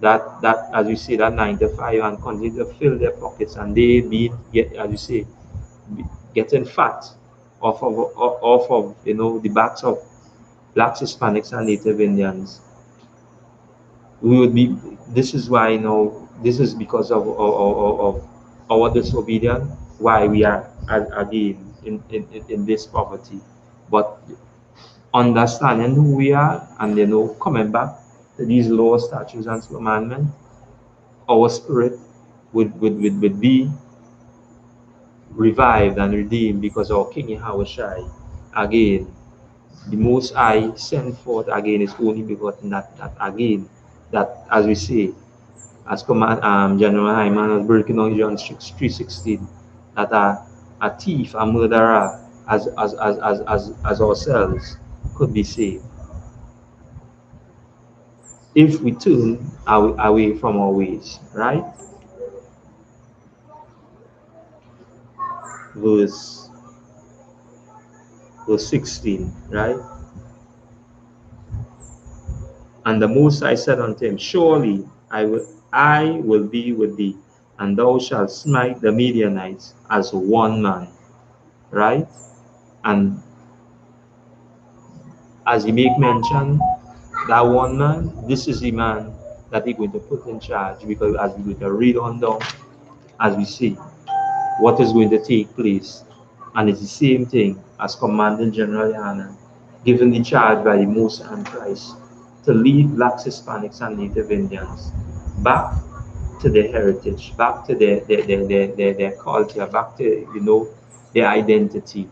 that as we say, that 9 to 5 and continue to fill their pockets, and they be, as you say, getting fat off of the backs of blacks, Hispanics, and Native Indians. We would be. This is why this is because of our disobedience. Why we are again in this poverty, but understanding who we are and coming back to these lower statutes and commandments, our spirit would be revived and redeemed because our King Yahushai again, the Most High sent forth again His only begotten, that again, that as we say, as command General Hyman was breaking on John 3:16, that a thief, a murderer, as ourselves could be saved if we turn away from our ways, right? Verse 16, right? And the Most High said unto him, surely I will be with thee, and thou shalt smite the Midianites as one man, right? And as he make mention, that one man, this is the man that he's going to put in charge, because as we going to read on down, as we see what is going to take place, and it's the same thing as Commanding General Yohanan, given the charge by the Most High Christ to lead blacks, Hispanics, and Native Indians back to their heritage, back to their culture, back to their identity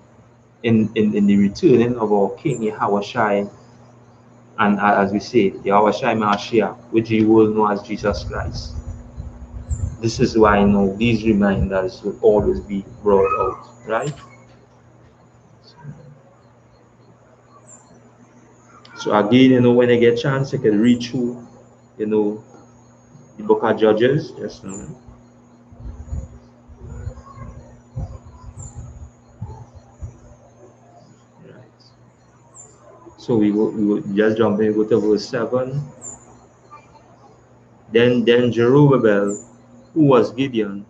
in the returning of our King Yahushai, and as we say, Yahushai Mashiach, which you will know as Jesus Christ. This is why these reminders will always be brought out, right? So again, when I get a chance, I can read through, the book of Judges, just now. Right. So we will just jump in, go to verse 7. Then Jerubbaal, who was Gideon,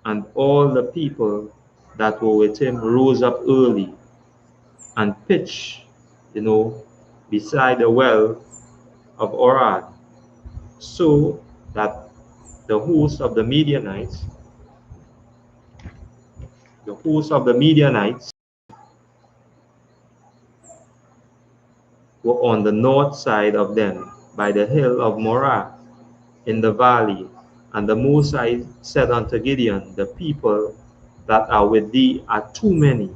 and all the people that were with him rose up early and pitched, beside the well of Orad, so that the host of the Midianites were on the north side of them by the hill of Morah in the valley. And the Most High said unto Gideon, the people that are with thee are too many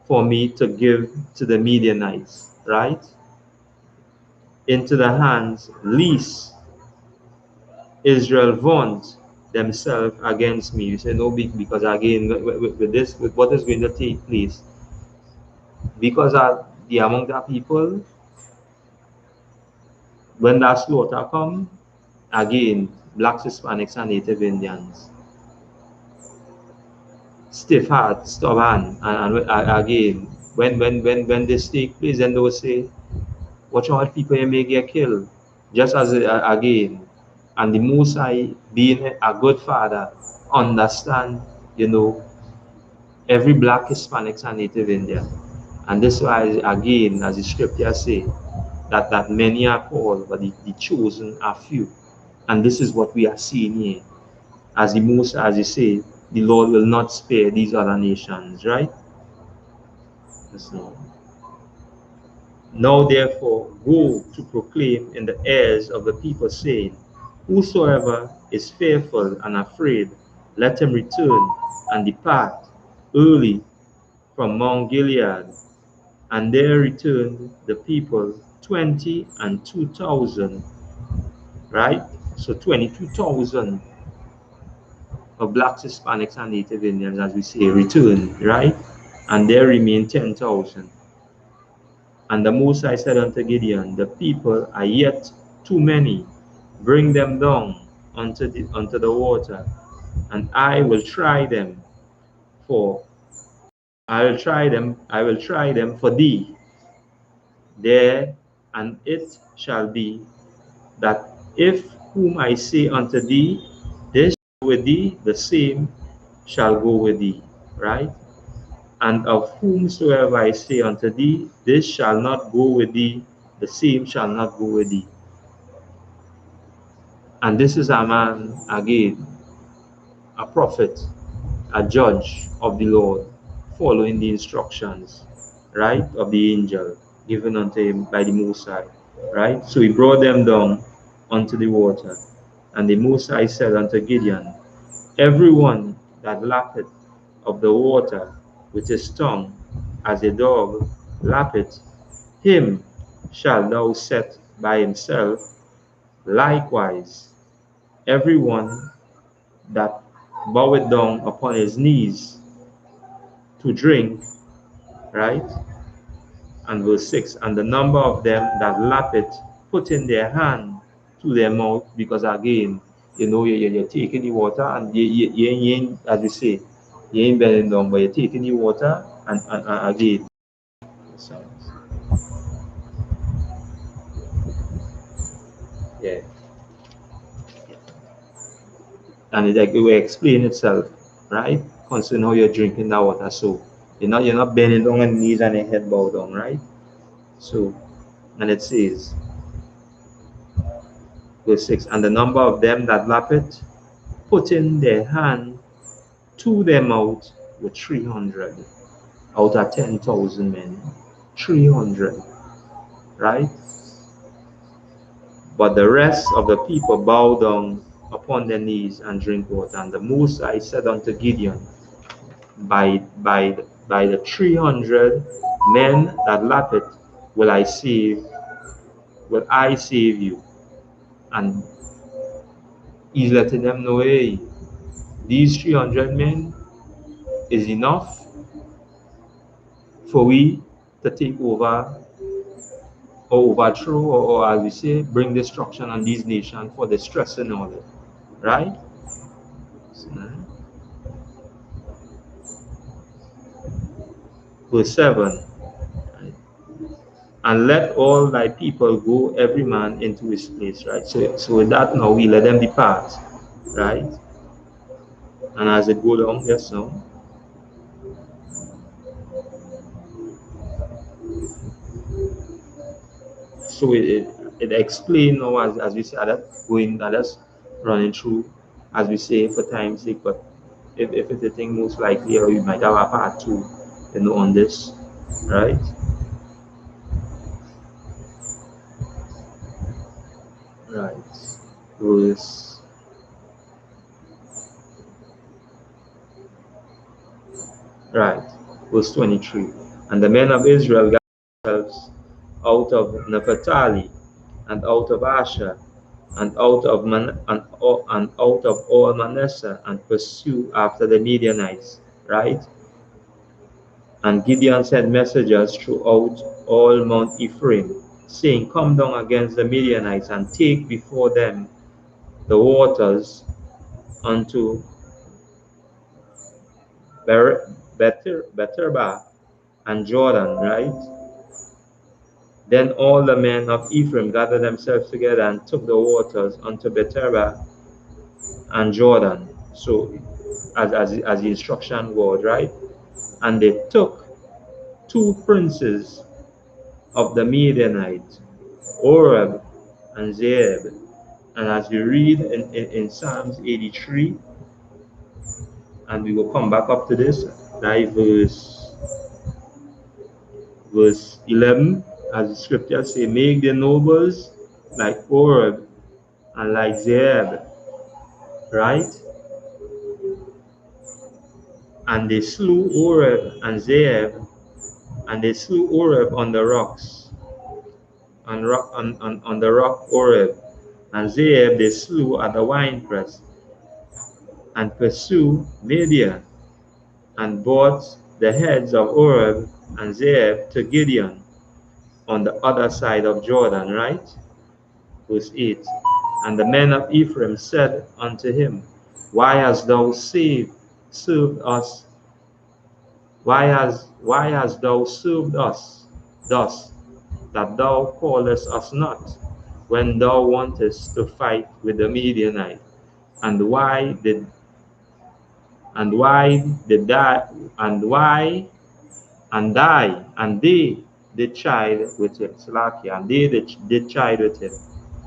for me to give to the Midianites, right? Into the hands, lest Israel vaunt themselves against me. You say no, because again, with what is going to take place, because of the among the people, when that slaughter come, again, blacks, Hispanics, and Native Indians, stiff heart, stubborn, and again, when this take place, then they will say, watch out, people you may get killed. Just as again, and the Most High, being a good father, understand, every black, Hispanics, and Native Indian. And this is why, again, as the scripture say, that many are called, but the chosen are few. And this is what we are seeing here. As you say, the Lord will not spare these other nations, right? So, now therefore go to proclaim in the ears of the people, saying, whosoever is fearful and afraid, let him return and depart early from Mount Gilead. And there returned the people 22,000, right? So 22,000 of blacks, Hispanics, and Native Indians, as we say, returned, right? And there remained 10,000. And the Most High said unto Gideon, the people are yet too many. Bring them down unto the water, and I will try them for thee there, and it shall be that if whom I say unto thee, this shall go with thee, the same shall go with thee. Right? And of whomsoever I say unto thee, this shall not go with thee, the same shall not go with thee. And this is a man, again, a prophet, a judge of the Lord, following the instructions, right, of the angel given unto him by the Most High, right? So he brought them down unto the water. And the Most High said unto Gideon, everyone that lappeth of the water with his tongue, as a dog lappeth, him shalt thou set by himself. Likewise, everyone that boweth down upon his knees to drink, right? And verse 6, and the number of them that lap it, put in their hand to their mouth, because again, you're taking the water, and you ain't, as we say, you ain't bending down, but you're taking the water, and again, yeah, and it will explain itself, right? Concerning how you're drinking that water. So you're not bending down on knees and your head bowed down, right? So, and it says, verse 6, and the number of them that lap it, putting their hand to their mouth, with 300 out of 10,000 men. 300, right? But the rest of the people bow down upon their knees and drink water. And the Most High said unto Gideon, by the 300 men that lap it will I save you. And he's letting them know, hey, these 300 men is enough for we to take over or overthrow, or as we say, bring destruction on these nations for the stress and all that. Right? Verse 7. Right? And let all thy people go, every man into his place. Right? So with that now, we let them depart. Right? And as it go down, yes, no. So it explains now, as we say, that's running through, as we say, for time's sake. But if it's the thing, most likely, we might have a part 2, on this, right? Right. Verse. Right. Verse 23. And the men of Israel got themselves out of Naphtali, and out of Asher, and out of all Manasseh, and pursue after the Midianites. Right. And Gideon sent messengers throughout all Mount Ephraim, saying, come down against the Midianites, and take before them the waters unto Betterba and Jordan, right? Then all the men of Ephraim gathered themselves together and took the waters unto Betterba and Jordan. So, as the instruction was, right? And they took 2 princes of the Midianites, Oreb and Zeeb. And as we read in Psalms 83, and we will come back up to this, right? Verse 11, as the scriptures say, make the nobles like Oreb and like Zeeb, right? And they slew Oreb and Zeeb, and they slew Oreb on the rocks, on the rock Oreb, and Zeeb they slew at the winepress, and pursued Midian, and brought the heads of Oreb and Zeeb to Gideon on the other side of Jordan, right? Verse 8. And the men of Ephraim said unto him, why hast thou served us? Why hast thou served us thus, that thou callest us not? when thou wantest to fight with the Midianite, and why did die and they did chide with him, Slakia, and they did chide with him.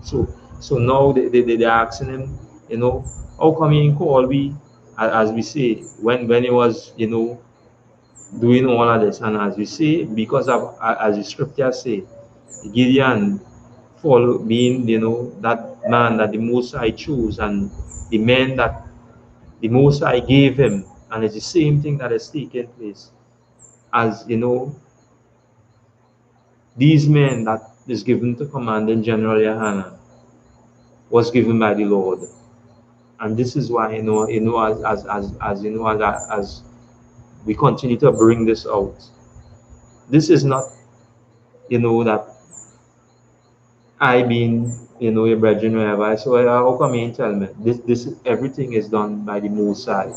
So now they're asking him, how come he call we, as we say, when he was, doing all of this, and as we say, because of, as the scripture say, Gideon follow being, that man that the Most High chose, and the men that the Most High gave him, and it's the same thing that is taking place, as these men that is given to Commanding General Yahanna was given by the Lord. And this is why, as we continue to bring this out, this is not, that I been, a brethren wherever. So how come you tell me this everything is done by the Most High?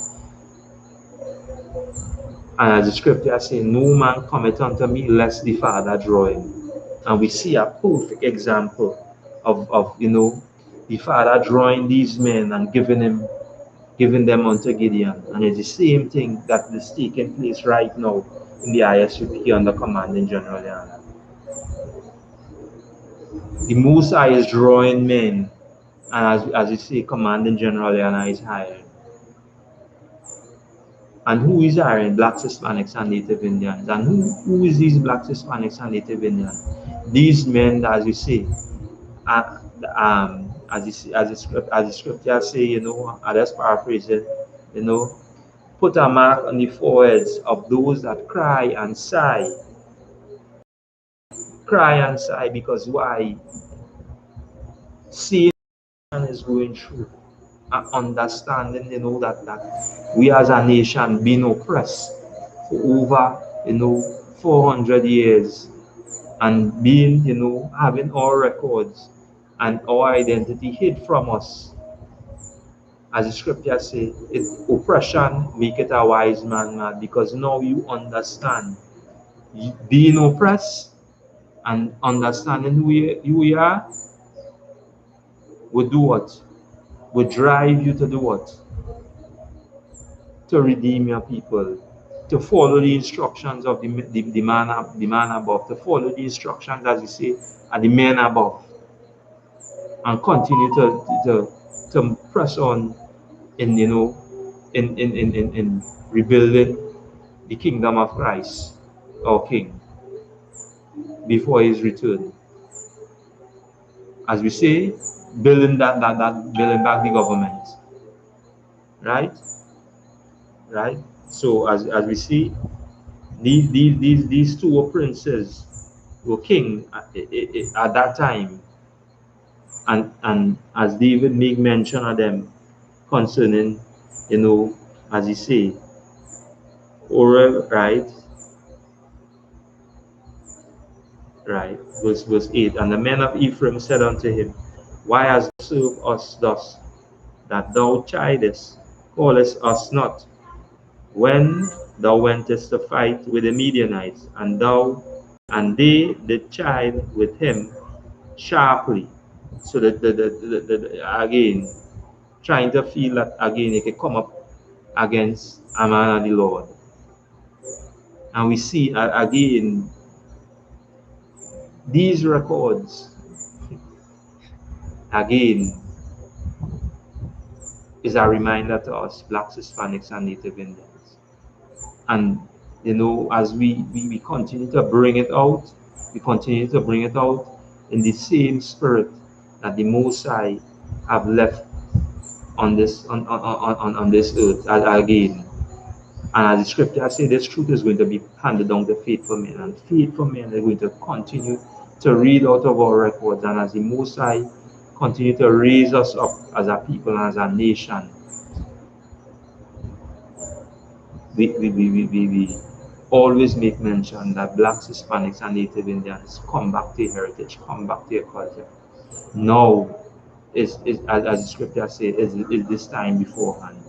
And as the scripture says, no man cometh unto me lest the Father draw him. And we see a perfect example of the Father drawing these men and giving them unto Gideon. And it's the same thing that is taking place right now in the I.S.U.P.K under Commanding General Yahanna. The Most High is drawing men, and as you say, Commanding General Yahanna is hired. And who is hiring? Blacks, Hispanics, and Native Indians. And who is these Blacks, Hispanics, and Native Indians? These men, as you say, as the scripture say, I just paraphrase it, put a mark on the foreheads of those that cry and sigh. Cry and sigh, because why? Satan is going through and understanding, that we as a nation been oppressed for over, 400 years, and being, having our records and our identity hid from us. As the scripture says, oppression make it a wise man mad, because now you understand. Being oppressed and understanding who you are will do what? Will drive you to do what? To redeem your people, to follow the instructions of the man above, to follow the instructions, as you say, of the men above, and continue to press on in in rebuilding the kingdom of Christ, our King, before his return. As we say, building building back the government. Right? Right? So as we see, these two princes were king at that time, and as David make mention of them concerning, as he say, Oreb, right, verse 8, and the men of Ephraim said unto him, why hast thou served us thus, that thou chidest, callest us not, when thou wentest to fight with the Midianites, and they did chide with him sharply. So that again, trying to feel that again it can come up against a man of the Lord. And we see again these records again is a reminder to us, Blacks, Hispanics, and Native Indians. And as we continue to bring it out, we continue to bring it out in the same spirit that the Most High have left on this on this earth again. And as the scripture says, this truth is going to be handed down to faithful men, and faithful men are going to continue to read out of our records. And as the Most High continue to raise us up as a people and as a nation, we always make mention that Blacks, Hispanics, and Native Indians come back to your heritage, come back to your culture. Now, is as the scripture says, is this time beforehand.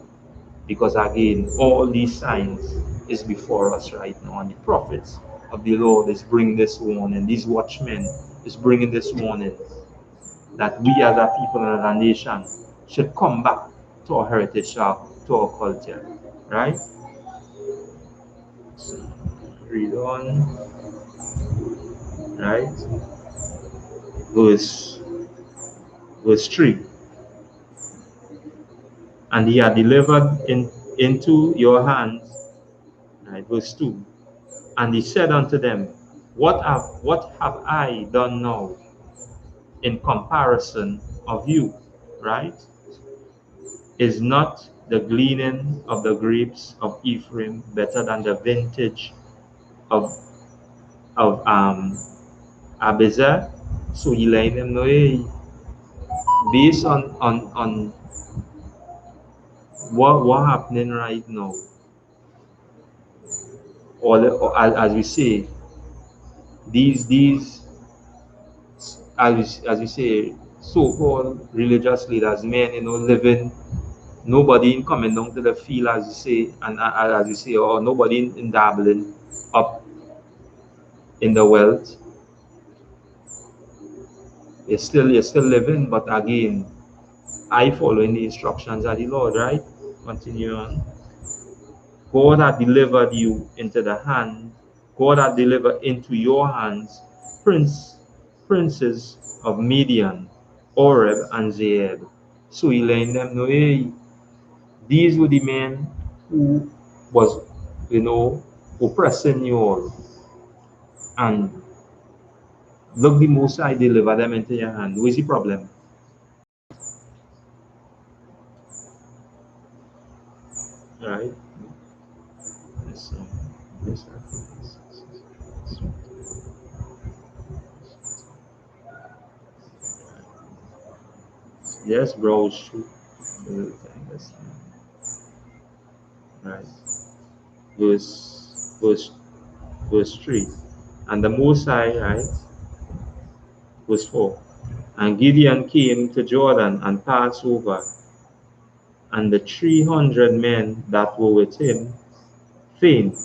Because again, all these signs is before us right now, and the prophets of the Lord is bringing this warning. These watchmen is bringing this warning that we as a people and as a nation should come back to our heritage, to our culture, right? So, read on, right? Verse 3. And he had delivered into your hands, right? Verse 2. And he said unto them, what have I done now in comparison of you, right? Is not the gleaning of the grapes of Ephraim better than the vintage of Abiezer? So you let them know, hey, based on what happening right now, or as we say, these as we say, so-called religious leaders, men, living, nobody in coming down to the field, as you say, and as you say, or nobody in dabbling up in the wealth. You're still living, but again, I following the instructions of the Lord, right? Continue on. God had delivered you into the hand. God had delivered into your hands princes of Midian, Oreb, and Zeeb. So he let them know, hey, these were the men who was, oppressing you all. And look, the Most High deliver them into your hand. What is the problem? Right? Yes, bro, shoot. Right. Verse 3. And the Most High, right? Verse 4. And Gideon came to Jordan and passed over, and the 300 men that were with him faint,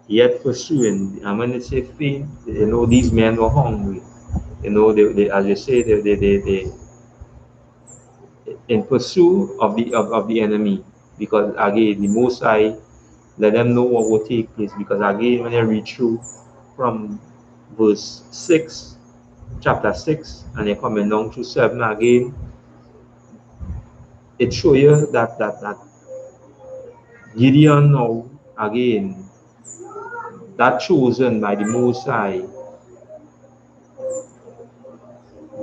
yet pursuing. And when they say faint, these men were hungry. They as you say, they in pursuit of the enemy, because again, the Most High let them know what will take place. Because again, when they read through from verse 6, chapter 6, and they're coming down to 7 again, it shows you that Gideon now, again, that chosen by the Most High,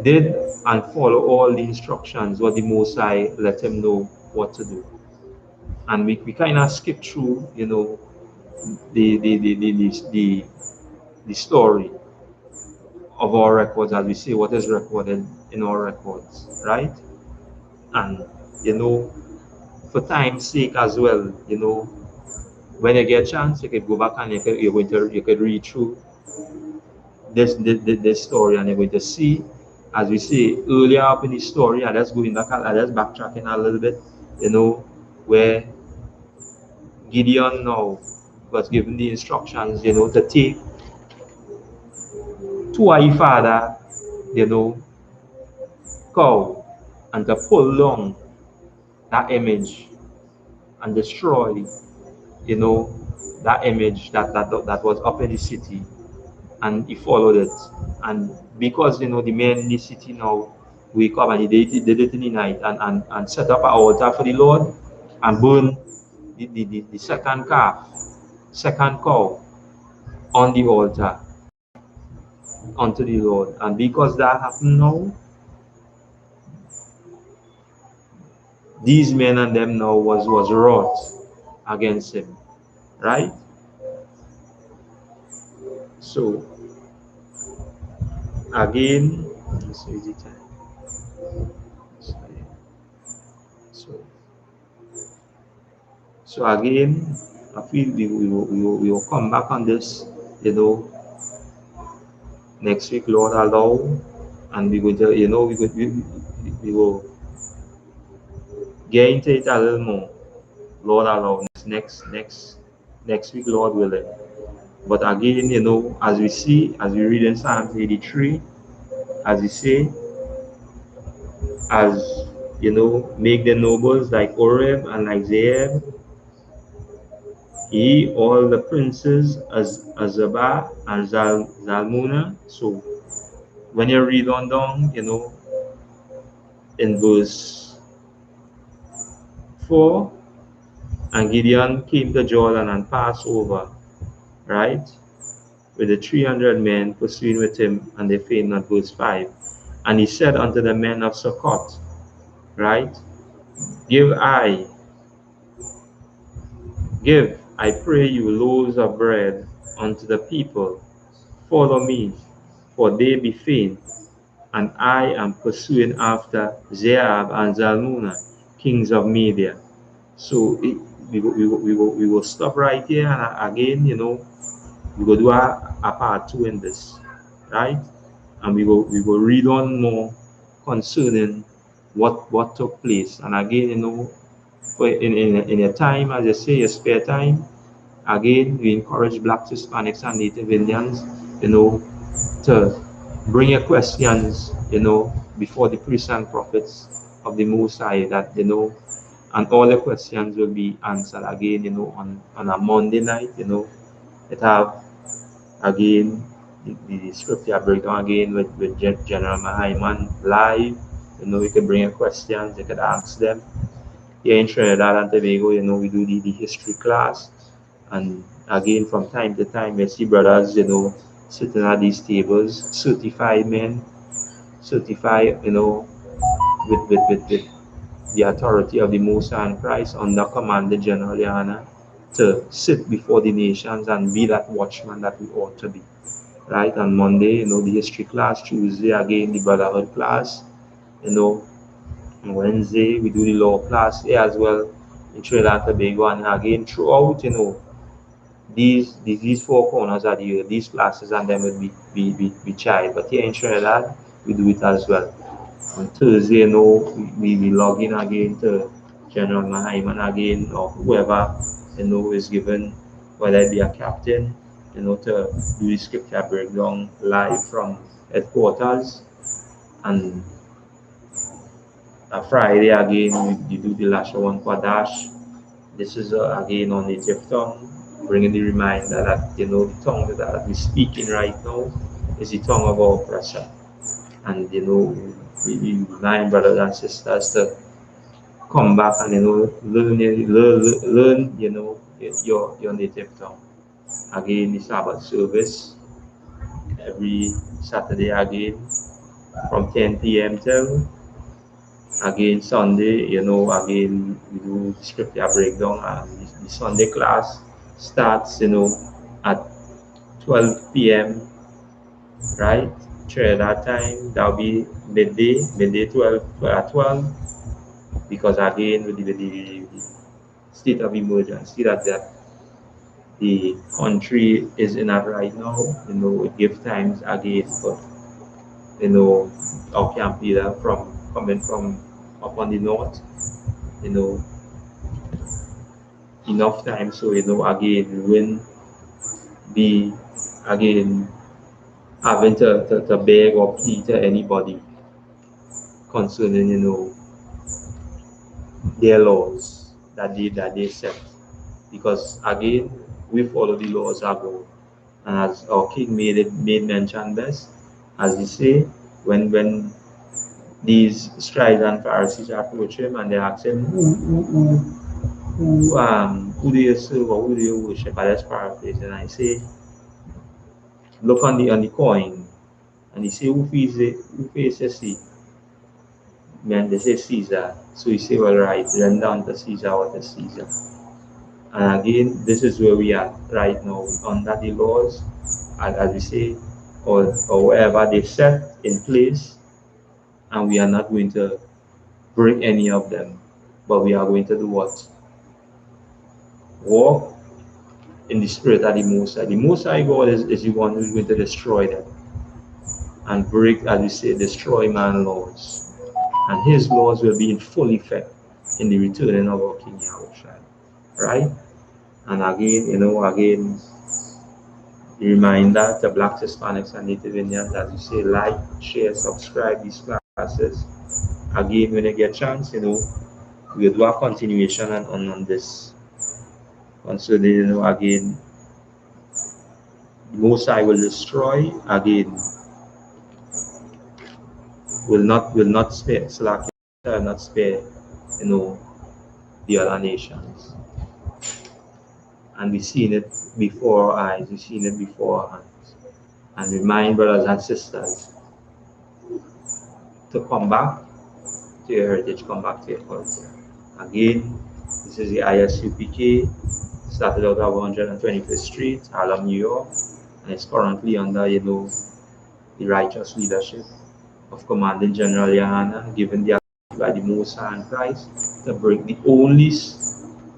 did and follow all the instructions what the Most High let him know what to do. And we kind of skip through, the story of our records, as we say, what is recorded in our records, right? And for time's sake as well, when you get a chance, you could go back and you could read through this story, and you're going to see, as we say earlier up in the story, and let's going back and let's backtracking a little bit, where Gideon now was given the instructions, to take to our father, cow, and to pull down that image and destroy, that image that was up in the city. And he followed it. And because the men in the city now wake up and they did it in the night and set up an altar for the Lord and burn the second calf, second cow on the altar unto the Lord. And because that happened now, these men and them now was wrought against him. Right? So again, so again, I feel we will come back on this, next week, Lord allow, and we will, we will get into it a little more, Lord allow, next week, Lord willing. But again, as we see, as we read in Psalm 83, as we say, as make the nobles like Oreb and like Zeeb, ye all the princes as Azabah and Zalmunna. So when you read on down, in verse 4, and Gideon came to Jordan and passed over, right? With the 300 men pursuing with him, and they failed not. Verse 5. And he said unto the men of Succoth, right? Give, I pray you, loaves of bread unto the people. Follow me, for they be faint, and I am pursuing after Zeab and Zalmunna, kings of Media. So we will stop right here, and again, we will do a part 2 in this, right? And we will read on more concerning what took place. And again, for in your time, as I say, your spare time, again, we encourage Blacks, Hispanics, and Native Indians, to bring your questions, before the priests and prophets of the Most High, that, and all the questions will be answered again, on a Monday night, it have, again, the scripture breakdown again with General Mahaiman live. You can bring your questions, you can ask them. Here in Trinidad and Tobago, we do the history class. And again, from time to time, you see brothers, sitting at these tables, certified men, certified, with the authority of the Most High in Christ under command of GEN.YAHANNA, to sit before the nations and be that watchman that we ought to be. Right? On Monday, the history class. Tuesday, again, the Brotherhood class. On Wednesday, we do the law class here as well in Trinidad and Tobago. And again, throughout, these four corners of the year, these classes, and them will be child. But here in Trinidad, we do it as well. On Thursday, we log in again to General Mahaiman again, or whoever, is given, whether it be a captain, to do the scripture breakdown live from headquarters. And a Friday again, we do the last one for Dash. This is again on native tongue, bringing the reminder that, the tongue that we're speaking right now is the tongue of our oppressor. And, we remind brothers and sisters to come back and, learn your native tongue. Again, the Sabbath service every Saturday again from 10 p.m. till again Sunday, again we do scripture breakdown, and the Sunday class starts, at 12 p.m. right? At that time, that'll be midday 12 at 12, because again with the state of emergency that the country is in at right now, it gives times again for, our camp leader from coming from up on the north, enough time, so again we wouldn't be again having to beg or plead to anybody concerning, their laws that they set, because again we follow the laws of God. And as our king made mention best, as he say, when these scribes and Pharisees approach him and they ask him, who do you serve, or who do you worship? I just paraphrase, and I say, look on the coin, and he say, who faces see? Man, they say Caesar. So he say, well, right, run down to Caesar what is Caesar. And again, this is where we are right now, under the laws, as we say, or whatever they set in place, and we are not going to break any of them, but we are going to do what? Walk in the spirit of the Most High. The Most High God is the one who's going to destroy them and break, as we say, destroy man's laws. And his laws will be in full effect in the returning of our King Yahushua. Right? And again, the reminder to Blacks, Hispanics, and Native Indians, as you say, like, share, subscribe these classes. again, when I get a chance, we'll do a continuation on this. And so, again, the Most High will destroy, again, will not spare, slack, will not spare, the other nations. And we've seen it before our eyes, we've seen it before our hands. And remind brothers and sisters to come back to your heritage, come back to your culture. Again, this is the I.S.U.P.K, started out at 125th Street, Harlem, New York, and it's currently under, the righteous leadership of Commanding General Yahanna, given the authority by the Most High in Christ to bring the only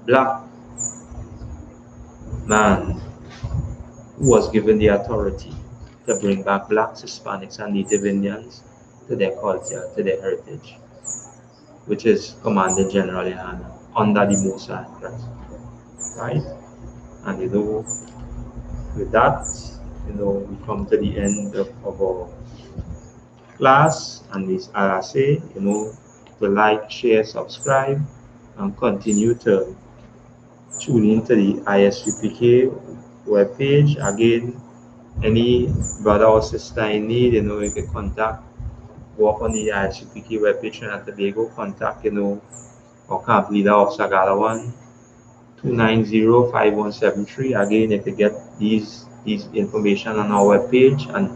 black man who was given the authority to bring back blacks, Hispanics, and Native Indians to their culture, to their heritage, which is Commander General Yahanna, under the Most High in Christ. Right? And with that, we come to the end of our class, and as I say, to like, share, subscribe, and continue to tune into the I.S.U.P.K webpage. Again, any brother or sister in need, you can contact, go up on the I.S.U.P.K webpage and Tobago, contact, or camp leader of Sagala 290-5173. Again, you can get these information on our webpage, and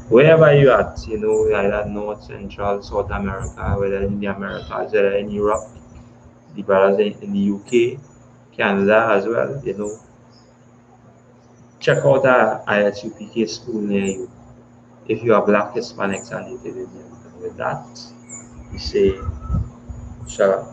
wherever you're at, either North, Central, South America, whether in the Americas, whether in Europe, the brothers in the UK, Canada as well, check out our I.S.U.P.K school near you if you are Black, Hispanics, and Native Indian. And with that, we say Shalom.